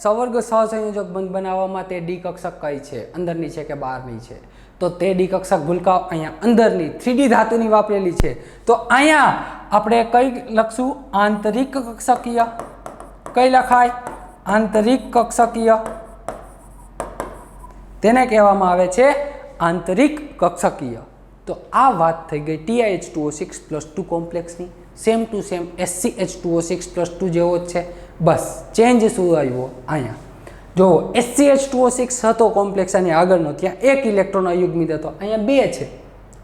સવર્ગ સહસંયોજક બંધ બનાવવામાં, તે ડી કક્ષક કઈ છે? અંદરની છે કે બહારની છે? તો તે ડી કક્ષક ભૂલકાઓ અહીંયા અંદરની 3D ધાતુની વાપરેલી છે. તો અહીંયા આપણે કઈ લખશું? આંતરિક કક્ષકીય. કઈ લખાય? આંતરિક કક્ષકીય. તેને કહેવામાં આવે છે આંતરિક કક્ષકીય. તો આ વાત થઈ ગઈ TiH2O6+2 કોમ્પ્લેક્સની. Same to same SCH2O6+2 જેવો જ છે. બસ ચેન્જ શું આવ્યો અહીંયા? જો SCH2O6 હતો કોમ્પ્લેક્સ અને આગળનો, ત્યાં 1 ઇલેક્ટ્રોન અયુગ્મિત હતો. અહીંયા 2 છે.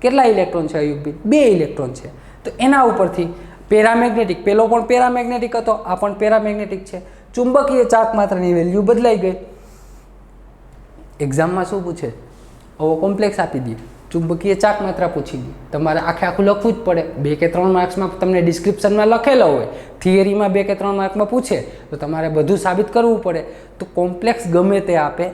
કેટલા ઇલેક્ટ્રોન છે અયુગ્મિત? 2 ઇલેક્ટ્રોન છે. તો એના ઉપરથી પેરામેગ્નેટિક, પેલો પણ પેરામેગ્નેટિક હતો, આ પણ પેરામેગ્નેટિક છે. ચુંબકીય ચાક માત્રાની વેલ્યુ બદલાઈ ગઈ. એક્ઝામમાં શું પૂછે? હવે કોમ્પ્લેક્સ આપી દે, ચુંબકીય ચાક માત્રા પૂછી દે. તમારે આખું લખવું જ પડે. 2 કે 3 માર્ક્સમાં તમને ડિસ્ક્રિપ્શનમાં લખેલો હોય, થિયરીમાં 2 કે 3 માર્કમાં પૂછે તો તમારે બધું સાબિત કરવું પડે. તો કોમ્પ્લેક્સ ગમે તે આપે,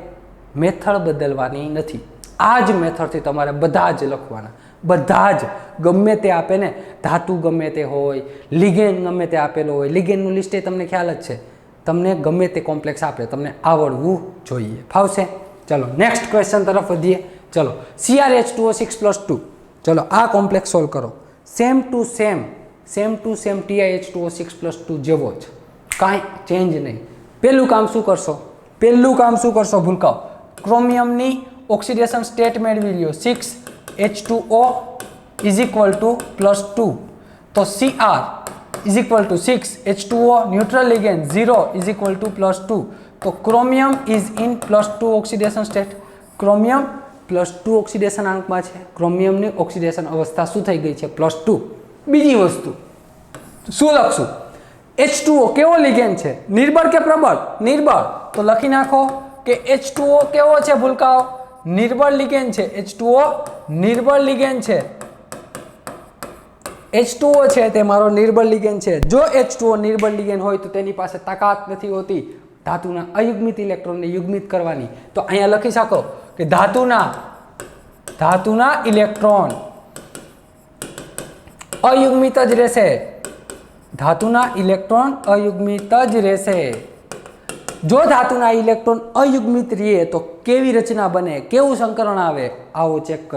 મેથડ બદલવાની નથી. આ જ મેથડથી તમારે બધા જ લખવાના. બધા જ ગમે તે આપે ને, ધાતુ ગમે તે હોય, લિગેન્ડ ગમે તે આપેલો હોય, લિગેન્ડનું લિસ્ટ એ તમને ખ્યાલ જ છે. તમને ગમે તે કોમ્પ્લેક્સ આપે, તમને આવડવું જોઈએ. ફાવશે? ચલો નેક્સ્ટ ક્વેશ્ચન તરફ વધીએ. ચલો CrH2O6+2. ચલો આ કોમ્પ્લેક્સ સોલ્વ કરો. સેમ ટુ સેમ TiH2O6+2 જેવો જ, કાંઈ ચેન્જ નહીં. પહેલું કામ શું કરશો ભૂલકાઓ? ક્રોમિયમની ઓક્સિડેશન સ્ટેટ મેળવી લ્યો. 6H2O +2. તો Cr 6 H2O ન્યુટ્રલ લિગેન્ડ 0 +2. તો chromium is in +2 oxidation state. Chromium +2 oxidation આંકમાં છે. ક્રોમિયમની ઓક્સિડેશન અવસ્થા શું થઈ ગઈ છે? +2. બીજી વસ્તુ શું લખશું? H2O કેવો લિગેન્ડ છે? નિર્બળ કે પ્રબળ? નિર્બળ. તો લખી નાખો કે H2O કેવો છે ભૂલકાઓ? નિર્બળ લિગેન્ડ છે. H2O નિર્બળ લિગેન્ડ છે. H2O છે તે મારો નિર્બળ લિગેન્ડ છે. જો H2O નિર્બળ લિગેન્ડ હોય તો તેની પાસે તાકાત નથી હોતી ધાતુના અયુગ્મિત ઇલેક્ટ્રોનને યુગ્મિત કરવાની. તો અહીંયા લખી શકો કે ધાતુના ઇલેક્ટ્રોન અયુગ્મિત જ રહેશે. ધાતુના ઇલેક્ટ્રોન અયુગ્મિત જ રહેશે. જો ધાતુના ઇલેક્ટ્રોન અયુગ્મિત રહે તો કેવી રચના બને, કેવું સંકરણ આવે? આવો ચેક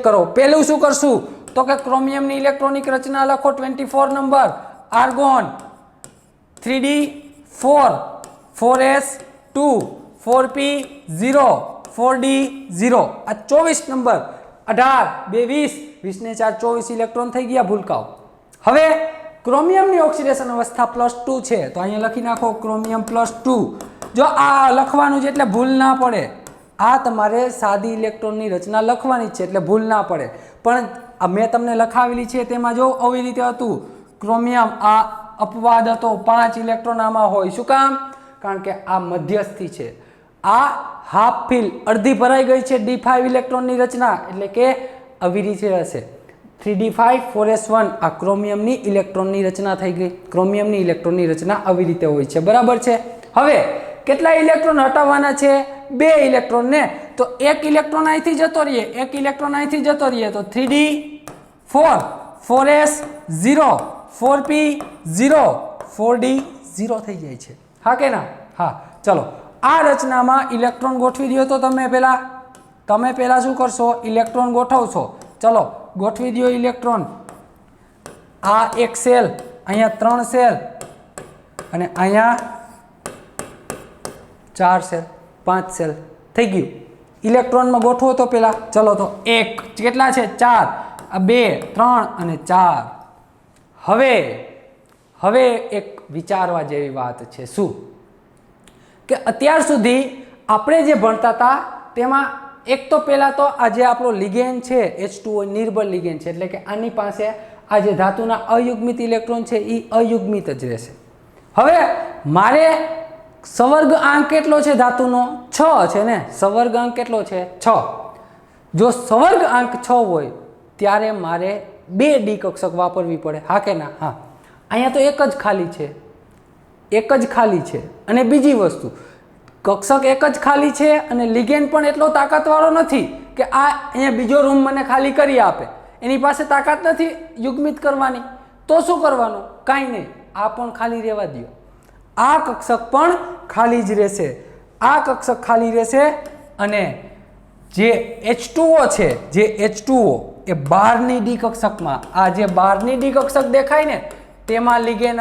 કરો. પહેલું શું કરશું? તો કે ક્રોમિયમની ઇલેક્ટ્રોનિક રચના લખો 24 number argon 3d4 4s2 4p0 4d0 આ 24 નંબર 18 2 20 20 ને 4 24 ઇલેક્ટ્રોન થઈ ગયા ભૂલકાઓ. હવે ક્રોમિયમની ઓક્સિડેશન અવસ્થા +2 છે તો અહીંયા લખી નાખો ક્રોમિયમ +2. જો આ લખવાનું છે એટલે ભૂલ ના પડે. આ તમારે સાદી ઇલેક્ટ્રોનની રચના લખવાની છે એટલે ભૂલ ના પડે. પણ મેં તમને લખાવેલી છે તેમાં જો આવી રીતે હતું ક્રોમિયમ આ અપવાદ હતો 5 ઇલેક્ટ્રોન આમાં હોય. શું કામ? કારણ કે આ મધ્યસ્થી છે. આ હાફ ફિલ અડધી ભરાઈ ગઈ છે d5 ઇલેક્ટ્રોનની રચના એટલે કે આવી રીતે હશે 3d5 4s1 આ ક્રોમિયમની ઇલેક્ટ્રોનની રચના થઈ ગઈ. ક્રોમિયમની ઇલેક્ટ્રોનની રચના આવી રીતે હોય છે. બરાબર છે. હવે કેટલા ઇલેક્ટ્રોન હટાવવાના છે? 2 ઇલેક્ટ્રોન ને. તો એક ઇલેક્ટ્રોન અહીંથી જતો રહીએ, એક ઇલેક્ટ્રોન અહીંથી જતો રહીએ તો 3d4 4s0 4p0 4d0 થઈ જાય છે. હા કે ના? હા. ચલો આ રચનામાં ઇલેક્ટ્રોન ગોઠવી દો તો તમે પહેલા શું કરશો? ઇલેક્ટ્રોન ગોઠવશો. ચલો ગોઠવી દો ઇલેક્ટ્રોન. આ એક સેલ, અહીંયા 3 સેલ અને અહીંયા 4 સેલ 5 સેલ થઈ ગયું. ઇલેક્ટ્રોનમાં ગોઠવો તો પહેલા. ચલો તો 1 કેટલા છે? 4 આ 2 3 અને 4. હવે એક વિચારવા જેવી વાત છે. શું કે અત્યાર સુધી આપણે જે ભણતા હતા તેમાં એક તો પહેલા તો આ જે આપણો લિગેન્ડ છે H2O નિર્બળ લિગેન્ડ છે એટલે કે આની પાસે આ જે ધાતુના અયુગ્મિત ઇલેક્ટ્રોન છે એ અયુગ્મિત જ રહેશે. હવે મારે સવર્ગ આંક કેટલો છે ધાતુનો? 6 છે ને. સવર્ગ આંક કેટલો છે? 6. જો સવર્ગ આંક 6 હોય ત્યારે મારે 2 ડી કક્ષક વાપરવી પડે. હા કે ના? હા. અહીંયા તો એક જ ખાલી છે, એક જ ખાલી છે. અને બીજી વસ્તુ કક્ષક એક જ ખાલી છે અને લિગેન્ડ પણ એટલો તાકાતવાળો નથી કે આ અહીંયા બીજો રૂમ મને ખાલી કરી આપે. એની પાસે તાકાત નથી યુગ્મિત કરવાની. તો શું કરવાનું? કાંઈ નહીં, આ પણ ખાલી રહેવા દો. આ કક્ષક પણ ખાલી જ રહેશે. આ કક્ષક ખાલી રહેશે અને જે H2O છે, જે H2O એ 12ની ડી કક્ષકમાં, આ જે 12ની ડી કક્ષક દેખાય ને તેમાં લિગેન્ડ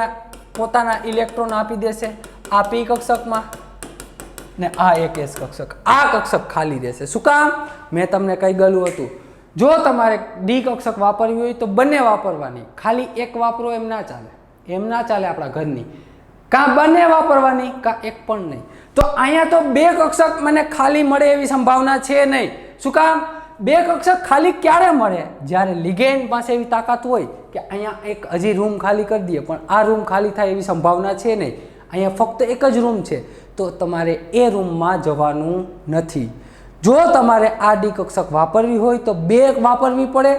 પોતાના ઇલેક્ટ્રોન આપી દેશે આ પી કક્ષકમાં ને આ એક એસ કક્ષક. આ કક્ષક ખાલી રહેશે. શું કામ? મેં તમને કહી ગયેલું હતું જો તમારે ડી કક્ષક વાપરવી હોય તો બંને વાપરવાની. ખાલી એક વાપરો એમ ના ચાલે. એમ ના ચાલે આપણા ઘરની. કાં બંને વાપરવાની કાં એક પણ નહીં. તો અહીંયા તો 2 કક્ષક મને ખાલી મળે એવી સંભાવના છે નહીં. શું કામ? 2 કક્ષક ખાલી ક્યારે મળે? જ્યારે લિગેન્ડ પાસે એવી તાકાત હોય કે અહીંયા એક હજી રૂમ ખાલી કરી દઈએ પણ આ રૂમ ખાલી થાય એવી સંભાવના છે નહીં. અહીંયા ફક્ત એક જ રૂમ છે તો તમારે એ રૂમમાં જવાનું નથી. જો તમારે આ ડી કક્ષક વાપરવી હોય તો 2 વાપરવી પડે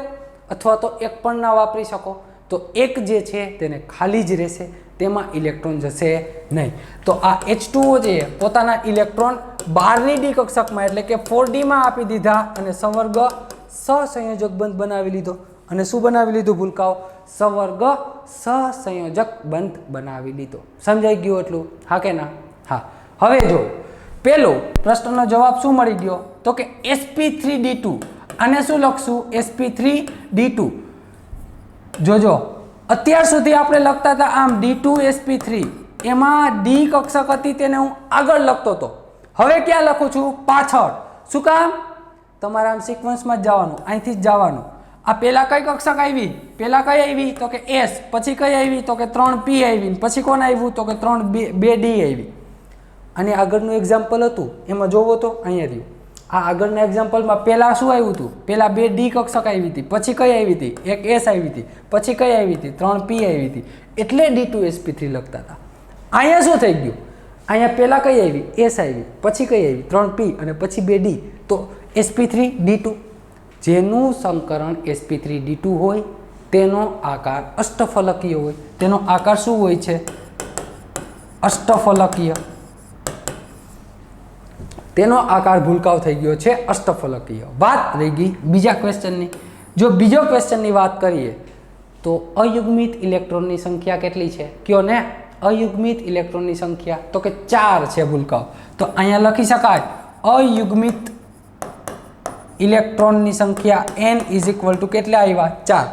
અથવા તો એક પણ ના વાપરી શકો. તો એક જે છે તેને ખાલી જ રહેશે, તેમાં ઇલેક્ટ્રોન જશે નહીં. તો આ H2O છે પોતાના ઇલેક્ટ્રોન 12ની ડી કક્ષકમાં એટલે કે 4Dમાં આપી દીધા અને સંવર્ગ સહસંયોજક બંધ બનાવી લીધો. અને શું બનાવી લીધું ભૂલકાઓ? સંવર્ગ સહસંયોજક બંધ બનાવી લીધો. સમજાઈ ગયું એટલું? હા કે ના? હા. હવે જો પેલો પ્રશ્નનો જવાબ શું મળી ગયો તો કે sp3d2. આને શું લખશું? sp3d2. જોજો અત્યાર સુધી આપણે લખતા હતા આમ d2 sp3 એમાં ડી કક્ષક હતી તેને હું આગળ લખતો હતો. હવે ક્યાં લખું છું? પાછળ. શું કામ? તમારે આમ સિક્વન્સમાં જ જવાનું, અહીંથી જ જવાનું. આ પહેલા કઈ કક્ષક આવી? પહેલા કઈ આવી તો કે S, પછી કઈ આવી તો કે 3p આવી, પછી કોણ આવ્યું તો કે 2d આવી. અને આગળનું એક્ઝામ્પલ હતું એમાં જોવો તો અહીંયા રહ્યું. આ આગળના એક્ઝામ્પલમાં પહેલા શું આવ્યું હતું? પહેલા 2 ડી કક્ષક આવી હતી, પછી કઈ આવી હતી? એક S આવી હતી, પછી કઈ આવી હતી? 3p આવી હતી. એટલે d2 sp3 લખતા હતા. અહીંયા શું થઈ ગયું? અહીંયા પહેલા કઈ આવી? S આવી, પછી કઈ આવી? 3p અને પછી 2d. તો sp3d2 જેનું સંકરણ sp3d2 હોય તેનો આકાર અષ્ટફલકીય હોય. તેનો આકાર શું હોય છે? અષ્ટફલકીય. તેનો આકાર ભૂલકાવ થઈ ગયો છે અષ્ટફલકીય. વાત રહી ગઈ બીજા ક્વેશ્ચનની. જો બીજો ક્વેશ્ચનની વાત કરીએ તો અયુગ્મિત ઇલેક્ટ્રોનની સંખ્યા કેટલી છે? કયો ને? અયુગ્મિત ઇલેક્ટ્રોનની સંખ્યા તો કે 4 છે ભૂલકાવ. તો અહીંયા લખી શકાય અયુગ્મિત ઇલેક્ટ્રોનની સંખ્યા n ઇઝ ઇક્વલ ટુ કેટલા આવ્યા 4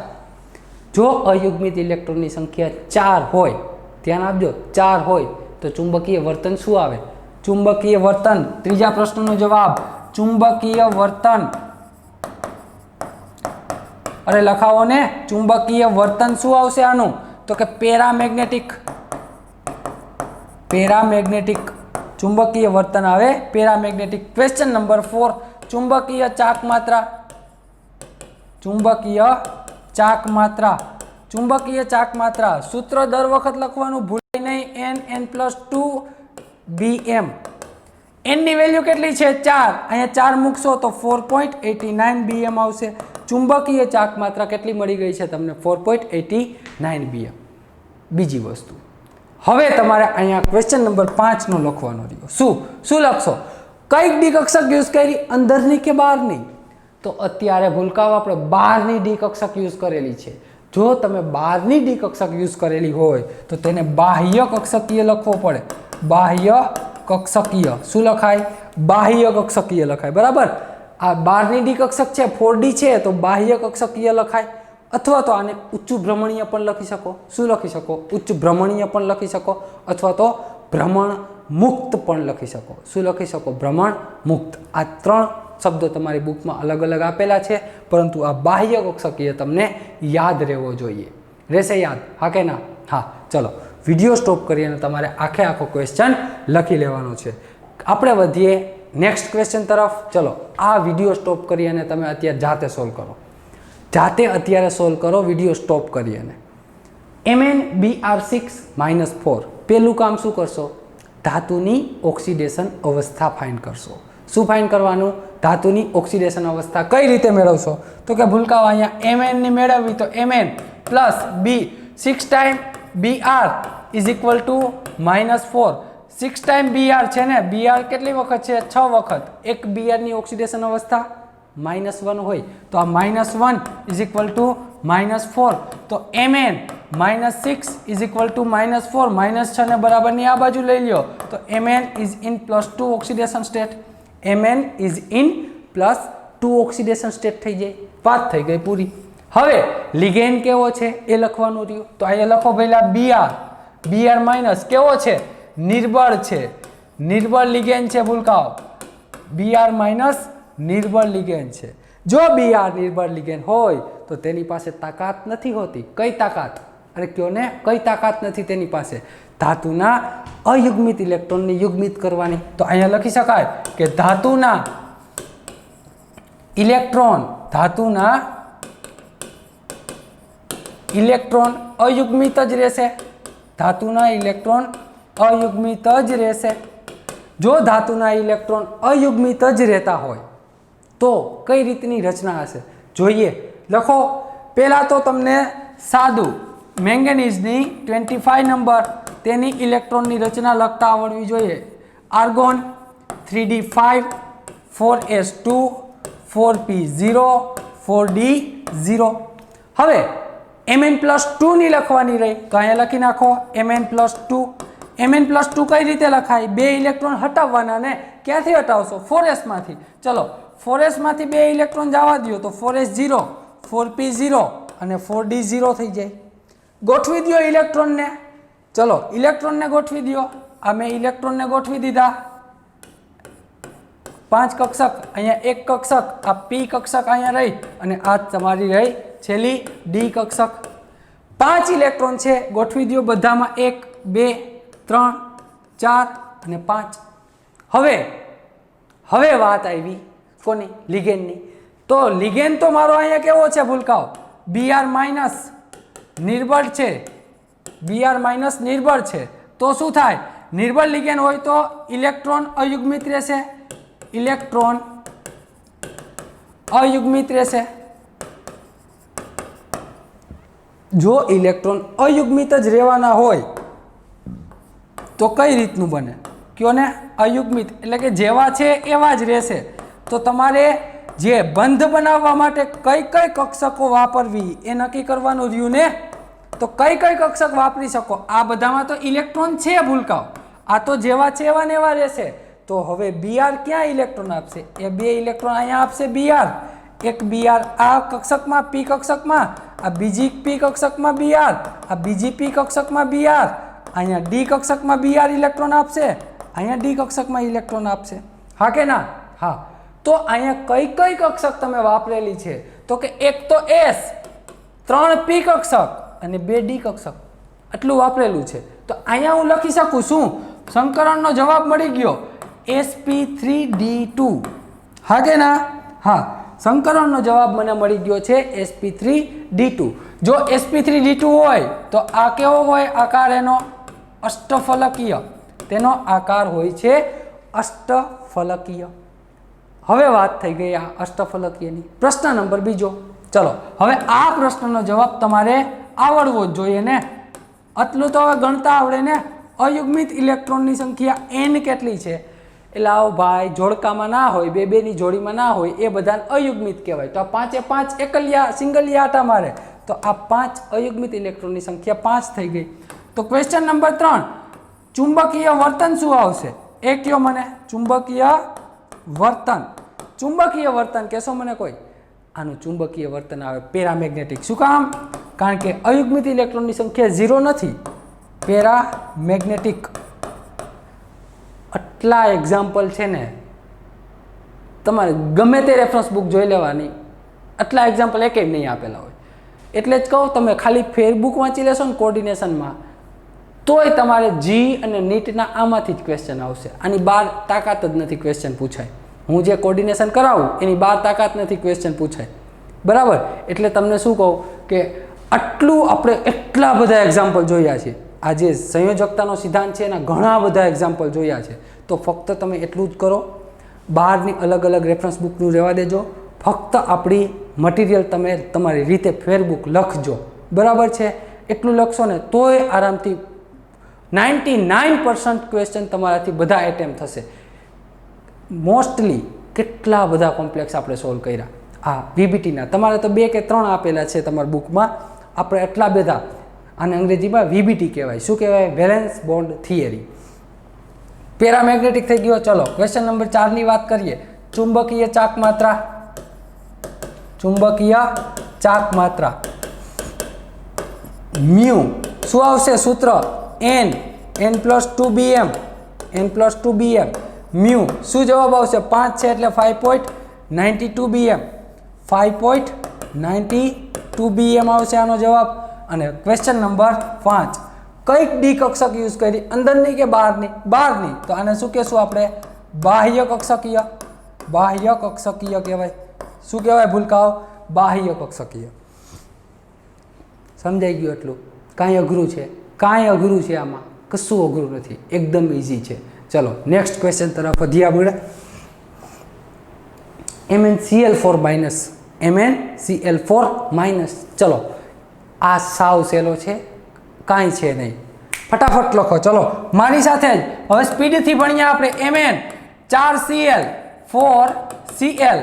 જો અયુગ્મિત ઇલેક્ટ્રોનની સંખ્યા 4 હોય ધ્યાન આપજો 4 હોય તો ચુંબકીય વર્તન શું આવે ચુંબકીય વર્તન ત્રીજા પ્રશ્નનો જવાબ ચુંબકીય વર્તન અરે લખાવો ને ચુંબકીય વર્તન શું આવશે આનું તો કે પેરામેગ્નેટિક ચુંબકીય વર્તન આવે પેરામેગ્નેટિક ક્વેશ્ચન નંબર 4 ચુંબકીય ચાક માત્રા સૂત્ર દર વખત લખવાનું ભૂલાય નહીં n+2 bm n ની વેલ્યુ કેટલી છે 4 અહીંયા 4 મૂકશો તો 4.89 bm આવશે ચુંબકીય ચાક માત્રા કેટલી મળી ગઈ છે તમને 4.89 bm બીજી વસ્તુ હવે તમારે અહીંયા ક્વેશ્ચન નંબર 5 નો લખવાનો રહ્યો શું લખશો કઈ ડી કક્ષક યુઝ કરી અંદરની કે બહારની તો અત્યારે ભૂલકાઓ આપણે બહારની ડી કક્ષક યુઝ કરેલી છે જો તમે બહારની ડી કક્ષક યુઝ કરેલી હોય તો તેને બાહ્ય કક્ષકીય લખવો પડે બાહ્ય કક્ષકીય શું લખાય બાહ્ય કક્ષકીય લખાય બરાબર આ બહારની ડી કક્ષક છે 4D છે તો બાહ્ય કક્ષકીય લખાય અથવા તો આને ઉચ્ચ ભ્રમણીય પણ લખી શકો શું લખી શકો ઉચ્ચ ભ્રમણીય પણ લખી શકો અથવા તો ભ્રમણ મુક્ત પણ લખી શકો શું લખી શકો ભ્રમણ મુક્ત આ ત્રણ શબ્દો તમારી બુકમાં અલગ અલગ આપેલા છે પરંતુ આ બાહ્ય કક્ષકીય તમને યાદ રહેવો જોઈએ રહેશે યાદ હા કે ના હા ચલો વિડીયો સ્ટોપ કરી અને તમારે આખો ક્વેશ્ચન લખી લેવાનો છે આપણે વધીએ નેક્સ્ટ ક્વેશ્ચન તરફ ચલો આ વિડીયો સ્ટોપ કરી અને તમે અત્યારે જાતે સોલ્વ કરો વિડીયો સ્ટોપ કરી અને MnBr6-4 પહેલું કામ શું કરશો ધાતુની ઓક્સિડેશન અવસ્થા ફાઇન્ડ કરશો શું ફાઇન્ડ કરવાનું ધાતુની ઓક્સિડેશન અવસ્થા કઈ રીતે મેળવશો તો કે ભૂલકાઓ અહીંયા Mn ની મેળવવી તો Mn plus B 6 time Br is equal to -4 6 time Br છે ને Br કેટલી વખત છે 6 વખત એક Br ની ઓક્સિડેશન અવસ્થા -1 હોય તો આ -1 ઇઝ ઇક્વલ ટુ -4 તો Mn -6 ઇઝ ઇક્વલ ટુ -4 -6 ને બરાબરની આ બાજુ લઈ લ્યો તો Mn is in +2 oxidation state Mn is in +2 oxidation state થઈ જાય વાત થઈ ગઈ પૂરી હવે લિગેન્ડ કેવો છે એ લખવાનું રહ્યું તો અહીંયા લખો પહેલા Br માઇનસ કેવો છે નિર્બળ લિગેન્ડ છે ભૂલકાઓ Br માઇનસ નિર્બળ લિગેન્ડ છે જો Br નિર્બળ લિગેન્ડ હોય તો તેની પાસે તાકાત નથી હોતી કઈ તાકાત અરે કયો ને કઈ તાકાત નથી તેની પાસે ધાતુના અયુગ્મિત ઇલેક્ટ્રોનને યુગ્મિત કરવાની તો અહીંયા લખી શકાય કે ધાતુના ઇલેક્ટ્રોન અયુગ્મિત જ રહેશે ધાતુના ઇલેક્ટ્રોન અયુગ્મિત જ રહેશે જો ધાતુના ઇલેક્ટ્રોન અયુગ્મિત જ રહેતા હોય તો કઈ રીતની રચના હશે જોઈએ લખો પહેલા તો તમને સાદું મેંગેનીઝની 25 નંબર તેની ઇલેક્ટ્રોનની રચના લખતા આવડવી જોઈએ argon 3d5 4s2 4p0 4d0 હવે Mn+2 ની લખવાની રહી તો અહીંયા લખી નાખો Mn+2 કઈ રીતે લખાય બે ઇલેક્ટ્રોન હટાવવાના ને ક્યાંથી હટાવશો 4s માંથી ચલો 4s માંથી બે ઇલેક્ટ્રોન જવા દો તો 4s0 4p0 અને 4d0 થઈ જાય ગોઠવી દો ઇલેક્ટ્રોનને ચલો ઇલેક્ટ્રોનને ગોઠવી દો આ મેં ઇલેક્ટ્રોનને ગોઠવી દીધા 5 કક્ષક અહીંયા એક કક્ષક આ p કક્ષક અહીંયા રહી અને આ તમારી રહી છેલ્લી d કક્ષક 5 ઇલેક્ટ્રોન છે ગોઠવી દો બધામાં 1 2 3 4 અને 5 હવે વાત આવી કોની લિગેન્ડની તો લિગેન્ડ તો મારો અહીંયા કેવો છે ભૂલકાઓ Br માઇનસ નિર્બળ છે તો શું થાય નિર્બળ લિગેન્ડ હોય તો ઇલેક્ટ્રોન અયુગ્મિત રહેશે જો ઇલેક્ટ્રોન અયુગ્મિત જ રહેવાના હોય તો કઈ રીતનું બને કયો ને અયુગ્મિત એટલે કે જેવા છે એવા જ રહેશે તો તમારે જે બંધ બનાવવા માટે કઈ કક્ષકો વાપરવી એ નક્કી કરવાનું રહ્યું ને તો કઈ કક્ષક વાપરી શકો આ બધામાં તો ઇલેક્ટ્રોન છે ભૂલકાઓ આ તો જેવા છે એવા ને એવા રહેશે તો હવે Br ક્યાં ઇલેક્ટ્રોન આપશે? એ 2 ઇલેક્ટ્રોન અહીંયા આપશે Br, એક Br આ કક્ષકમાં p કક્ષકમાં, આ બીજી p કક્ષકમાં Br, આ બીજી p કક્ષકમાં Br, અહીંયા d કક્ષકમાં Br ઇલેક્ટ્રોન આપશે, અહીંયા d કક્ષકમાં ઇલેક્ટ્રોન આપશે, હા કે ના? હા. તો અહીંયા કઈ કઈ કક્ષક તમે વાપરેલી છે? તો કે એક તો S, 3 p કક્ષક અને 2 d કક્ષક, આટલું વાપરેલું છે. તો અહીંયા હું લખી શકું શું? સંકરણનો જવાબ મળી ગયો sp3d2, હા કે ના? હા, સંકરણનો જવાબ મને મળી ગયો છે sp3d2. જો sp3d2 હોય તો આ કેવો હોય આકાર? એનો અષ્ટફલકીય, તેનો આકાર હોય છે અષ્ટફલકીય. હવે વાત થઈ ગઈ આ અષ્ટફલકીયની. પ્રશ્ન નંબર બીજો. ચલો હવે આ પ્રશ્નનો જવાબ તમારે આવડવો જ જોઈએ ને, આટલું તો હવે ગણતા આવડે ને. અયુગ્મિત ઇલેક્ટ્રોનની સંખ્યા n કેટલી છે? એટલે આવો ભાઈ જોડકામાં ના હોય, બે બેની જોડીમાં ના હોય, એ બધાને અયુગ્મિત કહેવાય. તો આ 5 એ 5 એકલિયા સિંગલિયા આટા મારે, તો આ 5 અયુગ્મિત ઇલેક્ટ્રોનની સંખ્યા 5 થઈ ગઈ. તો ક્વેશ્ચન નંબર 3, ચુંબકીય વર્તન શું આવશે? એ કયો મને. ચુંબકીય વર્તન, ચુંબકીય વર્તન કહેશો મને કોઈ? આનું ચુંબકીય વર્તન આવે પેરામેગ્નેટિક. શું કામ? કારણ કે અયુગ્મિત ઇલેક્ટ્રોનની સંખ્યા 0 નથી, પેરામેગ્નેટિક. આટલા એક્ઝામ્પલ છે ને, તમારે ગમે તે રેફરન્સ બુક જોઈ લેવાની, આટલા એક્ઝામ્પલ એકે નહીં આપેલા હોય. એટલે જ કહું, તમે ખાલી ફેરબુક વાંચી લેશો ને કોર્ડિનેશનમાં, તોય તમારે જી અને નીટના આમાંથી જ ક્વેશ્ચન આવશે. આની બહાર તાકાત જ નથી ક્વેશ્ચન પૂછાય. હું જે કોર્ડિનેશન કરાવું એની બહાર તાકાત નથી ક્વેશ્ચન પૂછાય, બરાબર? એટલે તમને શું કહું કે આટલું આપણે એટલા બધા એક્ઝામ્પલ જોયા છે. આ જે સંયોજકતાનો સિદ્ધાંત છે એના ઘણા બધા એક્ઝામ્પલ જોયા છે. તો ફક્ત તમે એટલું જ કરો, બહારની અલગ અલગ રેફરન્સ બુકનું રહેવા દેજો, ફક્ત આપણી મટીરિયલ તમે તમારી રીતે ફેરબુક લખજો, બરાબર છે? એટલું લખશો ને તોય આરામથી 99% ક્વેશ્ચન તમારાથી બધા એટેમ્પ થશે. મોસ્ટલી કેટલા બધા કોમ્પ્લેક્સ આપણે સોલ્વ કર્યા આ વીબીટીના. તમારે તો 2 કે 3 આપેલા છે તમારા બુકમાં, આપણે એટલા બધા. આને અંગ્રેજીમાં વીબીટી કહેવાય. શું કહેવાય? Valence bond theory. પેરામેગ્નેટિક થઈ ગયો. ચલો ક્વેશ્ચન નંબર 4ની વાત કરીએ. ચુંબકીય ચાક માત્રા, ચુંબકીય ચાક માત્રા મ્યુ શું આવશે સૂત્ર? n+2bm, n+2bm. મ્યુ શું જવાબ આવશે? 5 છે એટલે 5.92 bm, 5.92 bm આવશે આનો જવાબ. અને ક્વેશ્ચન નંબર 5, કઈક ડી કક્ષક યુઝ કરી, અંદરની કે બહારની? બહારની. તો આને શું કહેશું આપણે? બાહ્ય કક્ષકીય, બાહ્ય કક્ષકીય કહેવાય. શું કહેવાય ભૂલકાઓ? બાહ્ય કક્ષકીય. સમજાઈ ગયું એટલું? કાંઈ અઘરું છે? કાંઈ અઘરું છે આમાં? કશું અઘરું નથી, એકદમ ઇઝી છે. ચલો નેક્સ્ટ ક્વેશ્ચન તરફ વધીએ આપણે. MnCl4-, MnCl4-. ચલો આ સાવ સહેલો છે, કાંઈ છે નહીં, ફટાફટ લખો. ચલો મારી સાથે જ હવે સ્પીડથી ભણીએ આપણે. Mn 4Cl 4Cl,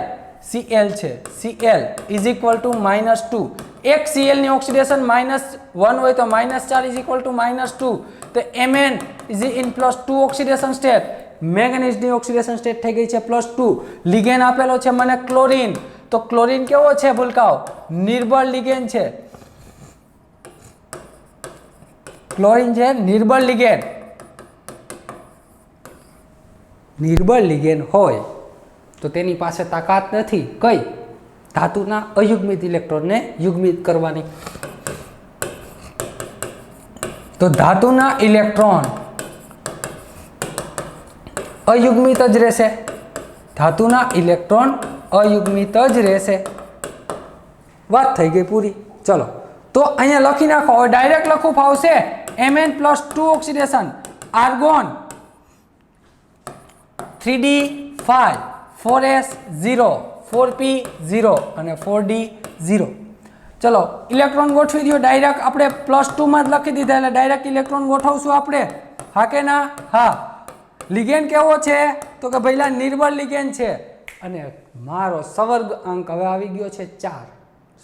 Cl છે, Cl ઇઝ ઇક્વલ ટુ -2. એક Cl ની ઓક્સિડેશન -1 હોય તો -4 ઇઝ ઇક્વલ ટુ -2. તો Mn is in +2 oxidation state. મેંગેનીઝની ઓક્સિડેશન સ્ટેટ થઈ ગઈ છે +2. લિગેન આપેલો છે મને ક્લોરીન. તો ક્લોરીન કેવો છે ભૂલકાઓ? નિર્બળ લિગેન છે. ક્લોરીન છે નિર્બળ લિગેન. નિર્બળ લિગેન હોય તો તેની પાસે તાકાત નથી કઈ? ધાતુના અયુગ્મિત ઇલેક્ટ્રોનને યુગ્મિત કરવાની. તો ધાતુના ઇલેક્ટ્રોન અયુગ્મિત જ રહેશે, ધાતુના ઇલેક્ટ્રોન અયુગ્મિત જ રહેશે. વાત થઈ ગઈ પૂરી. ચલો તો અહીંયા લખી નાખો. હવે ડાયરેક્ટ લખવું ફાવશે. Mn+2 oxidation, argon 3d5, 4s0, 4p0 અને 4d0. ચલો ઇલેક્ટ્રોન ગોઠવી દો. ડાયરેક્ટ આપણે +2 માં જ લખી દીધા એટલે ડાયરેક્ટ ઇલેક્ટ્રોન ગોઠવશું આપણે, હા કે ના? હા. લિગેન કેવો છે? તો કે ભઈલા નિર્બળ લિગેન છે. અને મારો સવર્ગ અંક હવે આવી ગયો છે 4.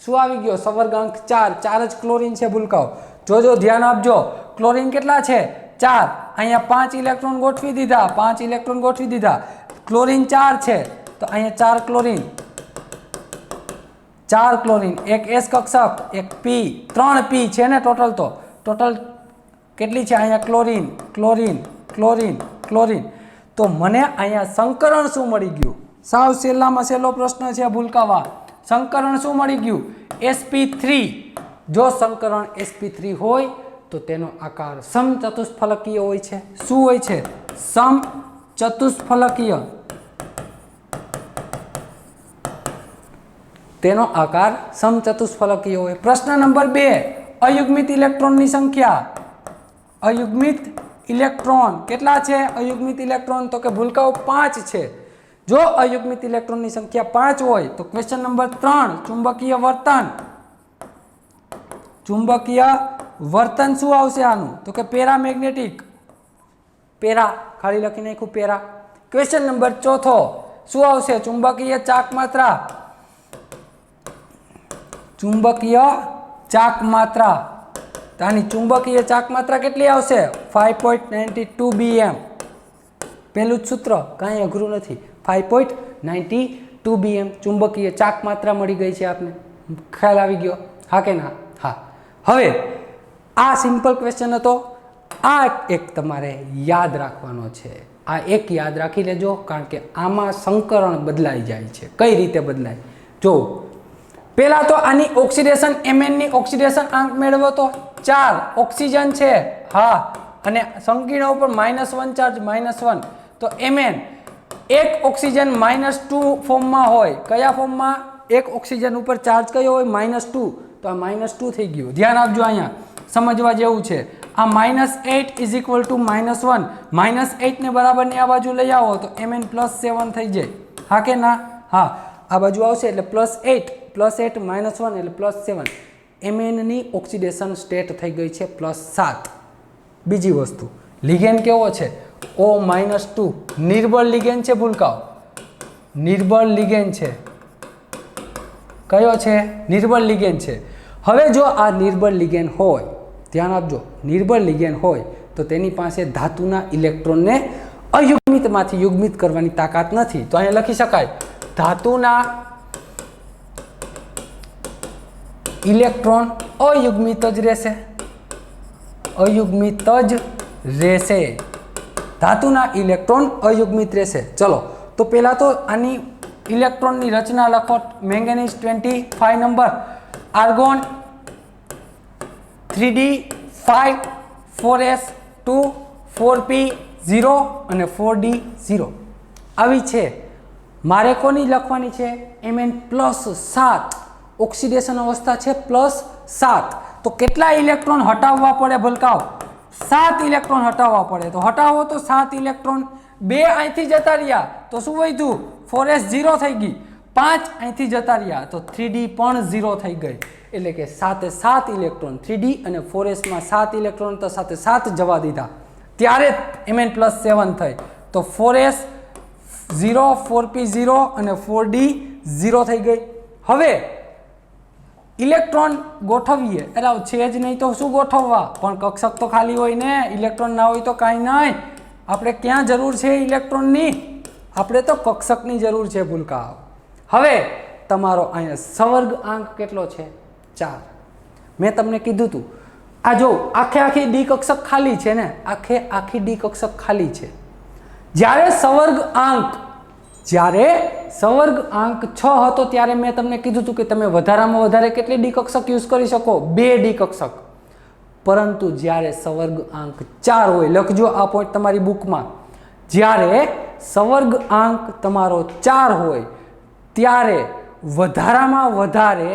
શું આવી ગયો? સવર્ગ અંક 4. 4 જ ક્લોરીન છે ભૂલકાઓ. જોજો ધ્યાન આપજો. ક્લોરીન કેટલા છે? 4 અહીંયા 5 ઇલેક્ટ્રોન ગોઠવી દીધા 5 ઇલેક્ટ્રોન ગોઠવી દીધા ક્લોરીન 4 છે તો અહીંયા 4 ક્લોરીન 4 ક્લોરીન એક S કક્ષક એક P 3 P છે ને ટોટલ કેટલી છે અહીંયા ક્લોરીન ક્લોરીન ક્લોરીન ક્લોરીન તો મને અહીંયા સંકરણ શું મળી ગયું સાવ સહેલામાં સહેલો પ્રશ્ન છે ભૂલકાવા સંકરણ શું મળી ગયું sp3 જો સંકરણ sp3 હોય તો તેનો આકાર સમચતુષ્ફલકીય હોય છે શું હોય છે સમચતુષ્ફલકીય તેનો આકાર સમચતુષ્ફલકીય હોય પ્રશ્ન નંબર 2 અયુગ્મિત ઇલેક્ટ્રોનની સંખ્યા અયુગ્મિત ઇલેક્ટ્રોન કેટલા છે અયુગ્મિત ઇલેક્ટ્રોન તો કે ભૂલકાઓ 5 છે જો અયુગ્મિત ઇલેક્ટ્રોનની સંખ્યા 5 હોય તો ક્વેશ્ચન નંબર 3 ચુંબકીય વર્તન શું આવશે આનું તો કે પેરામેગ્નેટિક પેરા ખાલી લખી નાખ્યું પેરા ક્વેશ્ચન નંબર 4 શું આવશે ચુંબકીય ચાક માત્રા ચુંબકીય ચાક માત્રા તો આની ચુંબકીય ચાક માત્રા કેટલી આવશે 5.92 bm પહેલું જ સૂત્ર કાંઈ અઘરું નથી 5.92 bm ચુંબકીય ચાક માત્રા મળી ગઈ છે આપને ખ્યાલ આવી ગયો હા કે ના હા હવે આ સિમ્પલ ક્વેશ્ચન હતો આ એક તમારે યાદ રાખવાનો છે આ એક યાદ રાખી લેજો કારણ કે આમાં સંકરણ બદલાઈ જાય છે કઈ રીતે બદલાય જો પહેલા તો આની ઓક્સિડેશન Mn ની ઓક્સિડેશન આંક મેળવો તો 4 ઓક્સિજન છે હા અને સંકીર્ણ ઉપર -1 ચાર્જ -1 તો Mn એક ઓક્સિજન -2 ફોર્મમાં હોય કયા ફોર્મમાં એક ઓક્સિજન ઉપર ચાર્જ કયો હોય -2 તો આ -2 થઈ ગયું ધ્યાન આપજો અહીંયા સમજવા જેવું છે આ -8 = -1 -8 ને બરાબરની આ બાજુ લઈ આવો તો Mn +7 થઈ જાય હા કે ના હા આ બાજુ આવશે એટલે +8 +8 -1 એટલે +7 Mn ની ઓક્સિડેશન સ્ટેટ થઈ ગઈ છે +7 બીજી વસ્તુ લિગેન્ડ કેવો છે O-2 નિર્બળ લિગેન્ડ છે ભૂલકાઓ નિર્બળ લિગેન્ડ છે કયો છે નિર્બળ લિગેન્ડ છે હવે જો આ નિર્બળ લિગેન્ડ હોય ધ્યાન આપજો નિર્બળ લિગેન્ડ હોય તો તેની પાસે ધાતુના ઇલેક્ટ્રોનને અયુગ્મિતમાંથી યુગ્મિત કરવાની તાકાત નથી તો અહીંયા લખી શકાય ધાતુના ઇલેક્ટ્રોન અયુગ્મિત જ રહેશે અયુગ્મિત જ રહેશે ધાતુના ઇલેક્ટ્રોન અયુગ્મિત રહેશે ચલો તો પહેલા તો આની ઇલેક્ટ્રોનની રચના લખો manganese 25 number argon 3d5 4s2 4p0 અને 4d0 આવી છે મારે કોની લખવાની છે Mn+7 ઓક્સિડેશન અવસ્થા છે +7 તો કેટલા ઇલેક્ટ્રોન હટાવવા પડે ભલકાઓ 7 ઇલેક્ટ્રોન હટાવવા પડે તો હટાવો તો 7 ઇલેક્ટ્રોન 2 અહીંથી જતા રહ્યા તો શું વધ્યું 4s 0 થઈ ગઈ 5 અહીંથી જતા રહ્યા તો 3d પણ 0 થઈ ગઈ એટલે કે 7 ઇલેક્ટ્રોન 3d અને 4s માં 7 ઇલેક્ટ્રોન તો 7 જવા દીધા ત્યારે Mn+7 થઈ તો 4s 0 4p0 અને 4d 0 થઈ ગઈ હવે ઇલેક્ટ્રોન ગોઠવીએ એટલે છે જ નહીં તો શું ગોઠવવા પણ કક્ષક તો ખાલી હોય ને ઇલેક્ટ્રોન ના હોય તો કાંઈ નહીં આપણે ક્યાં જરૂર છે ઇલેક્ટ્રોનની આપણે તો કક્ષકની જરૂર છે ભૂલકા હવે તમારો અહીંયા સવર્ગ આંક કેટલો છે 4 મેં તમને કીધું હતું આ જો આખી ડી કક્ષક ખાલી છે ને આખી ડી કક્ષક ખાલી છે જ્યારે સવર્ગ આંક 6 હતો ત્યારે મેં તમને કીધું હતું કે તમે વધારામાં વધારે કેટલી ડી કક્ષક યુઝ કરી શકો 2 ડી કક્ષક પરંતુ જ્યારે સવર્ગ આંક 4 હોય લખજો આ પોઈન્ટ તમારી બુકમાં જ્યારે સવર્ગ આંક તમારો 4 હોય ત્યારે વધારામાં વધારે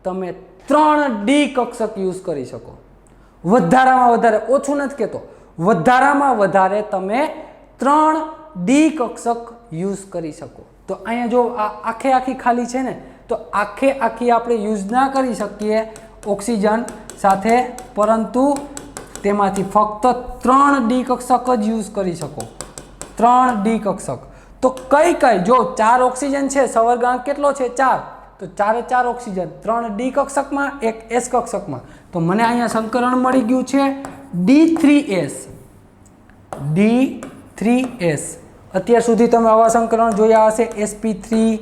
તમે 3 ડી કક્ષક યુઝ કરી શકો વધારામાં વધારે ઓછું નથી કહેતો વધારામાં વધારે તમે 3 ડી કક્ષક યુઝ કરી શકો તો અહીંયા જો આ આખી ખાલી છે ને તો આખી આપણે યુઝ ના કરી શકીએ ઓક્સિજન સાથે પરંતુ તેમાંથી ફક્ત 3 ડી કક્ષક જ યુઝ કરી શકો 3 ડી કક્ષક તો કઈ જો 4 ઓક્સિજન છે સવર્ગાંક કેટલો છે 4 તો 4 ઓક્સિજન 3 ડી કક્ષકમાં એક એસ કક્ષકમાં તો મને અહીંયા સંકરણ મળી ગયું છે D3S D3S અત્યાર સુધી તમે આવા સંકલન જોયા હશે sp3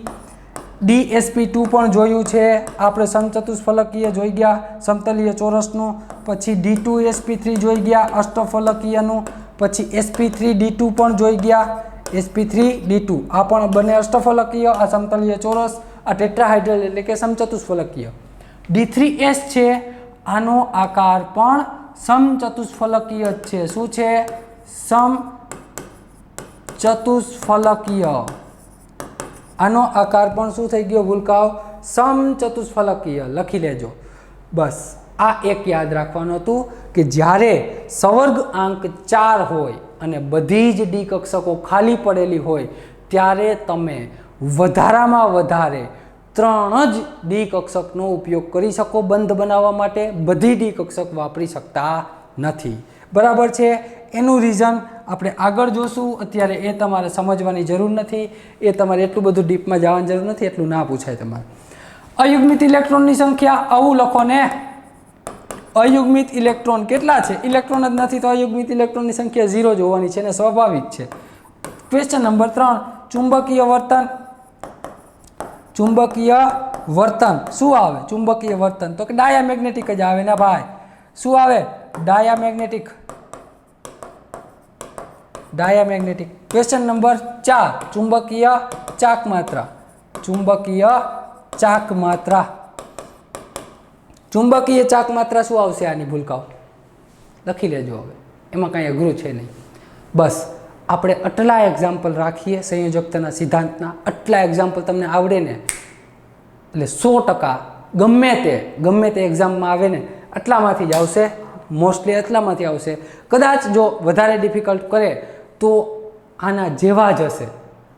DsP2 પણ જોયું છે આપણે સમચતુષ્ફલકીય જોઈ ગયા સમતલીય ચોરસનું પછી D2sp3 જોઈ ગયા અષ્ટફલકીયનું પછી sp3d2 પણ જોઈ ગયા sp3d2 આ પણ બંને અષ્ટફલકીય આ સમતલીય ચોરસ આ ટેટ્રાહાઇડ્રલ એટલે કે સમચતુષ્ફલકીય D3S છે આનો આકાર પણ સમચતુષ્ફલકીય જ છે શું છે સમચતુષ્ફલકીય આનો આકાર પણ શું થઈ ગયો ભૂલકાઓ સમચતુષ્ફલકીય લખી લેજો બસ આ એક યાદ રાખવાનું હતું કે જ્યારે સવર્ગ આંક 4 હોય અને બધી જ ડી કક્ષકો ખાલી પડેલી હોય ત્યારે તમે વધારામાં વધારે 3 જ ડી કક્ષકનો ઉપયોગ કરી શકો બંધ બનાવવા માટે બધી ડી કક્ષક વાપરી શકતા નથી બરાબર છે એનું રીઝન આપણે આગળ જોશું અત્યારે એ તમારે સમજવાની જરૂર નથી એ તમારે એટલું બધું ડીપમાં જવાની જરૂર નથી એટલું ના પૂછાય તમારે અયુગ્મિત ઇલેક્ટ્રોનની સંખ્યા આવું લખો ને અયુગ્મિત ઇલેક્ટ્રોન કેટલા છે ઇલેક્ટ્રોન જ નથી તો અયુગ્મિત ઇલેક્ટ્રોનની સંખ્યા 0 જ હોવાની છે ને સ્વાભાવિક છે ક્વેશ્ચન નંબર 3 ચુંબકીય વર્તન શું આવે ચુંબકીય વર્તન તો કે ડાયામેગ્નેટિક જ આવે ને ભાઈ શું આવે ડાયામેગ્નેટિક ક્વેશ્ચન નંબર 4 ચુંબકીય ચાક માત્રા શું આવશે આની ભૂલકાઓ લખી લેજો હવે એમાં કાંઈ અઘરું છે નહીં બસ આપણે આટલા એક્ઝામ્પલ રાખીએ સંયોજકતાના સિદ્ધાંતના આટલા એક્ઝામ્પલ તમને આવડે ને એટલે 100% ગમે તે એક્ઝામમાં આવે ને આટલામાંથી જ આવશે મોસ્ટલી આટલામાંથી આવશે કદાચ જો વધારે ડિફિકલ્ટ કરે તો આના જેવા જ હશે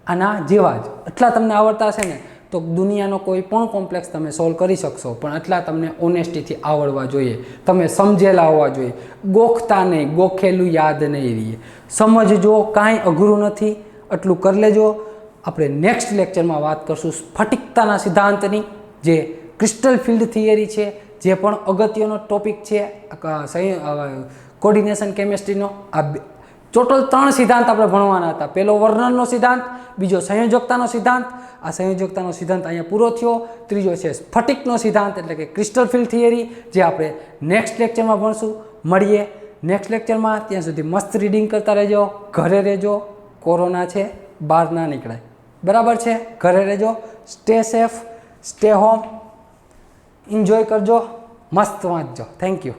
આટલા તમને આવડતા હશે ને તો દુનિયાનો કોઈ પણ કોમ્પ્લેક્સ તમે સોલ્વ કરી શકશો પણ આટલા તમને ઓનેસ્ટીથી આવડવા જોઈએ તમે સમજેલા હોવા જોઈએ ગોખતા નહીં ગોખેલું યાદ નહીં રહીએ સમજજો કાંઈ અઘરું નથી આટલું કરી લેજો આપણે નેક્સ્ટ લેક્ચરમાં વાત કરશું સ્ફટિકતાના સિદ્ધાંતની જે ક્રિસ્ટલ ફિલ્ડ થિયરી છે જે પણ અગત્યનો ટોપિક છે કોર્ડિનેશન કેમિસ્ટ્રીનો આ ટોટલ 3 સિદ્ધાંત આપણે ભણવાના હતા પહેલો વર્ણનનો સિદ્ધાંત બીજો સંયોજકતાનો સિદ્ધાંત આ સંયોજકતાનો સિદ્ધાંત અહીંયા પૂરો થયો ત્રીજો છે સ્ફટિકનો સિદ્ધાંત એટલે કે ક્રિસ્ટલ ફિલ્ડ થિયરી જે આપણે નેક્સ્ટ લેક્ચરમાં ભણશું મળીએ નેક્સ્ટ લેક્ચરમાં ત્યાં સુધી મસ્ત રીડિંગ કરતા રહેજો ઘરે રહેજો કોરોના છે બહાર ના નીકળાય બરાબર છે ઘરે રહેજો stay safe stay home enjoy કરજો મસ્ત વાંચજો થેન્ક યુ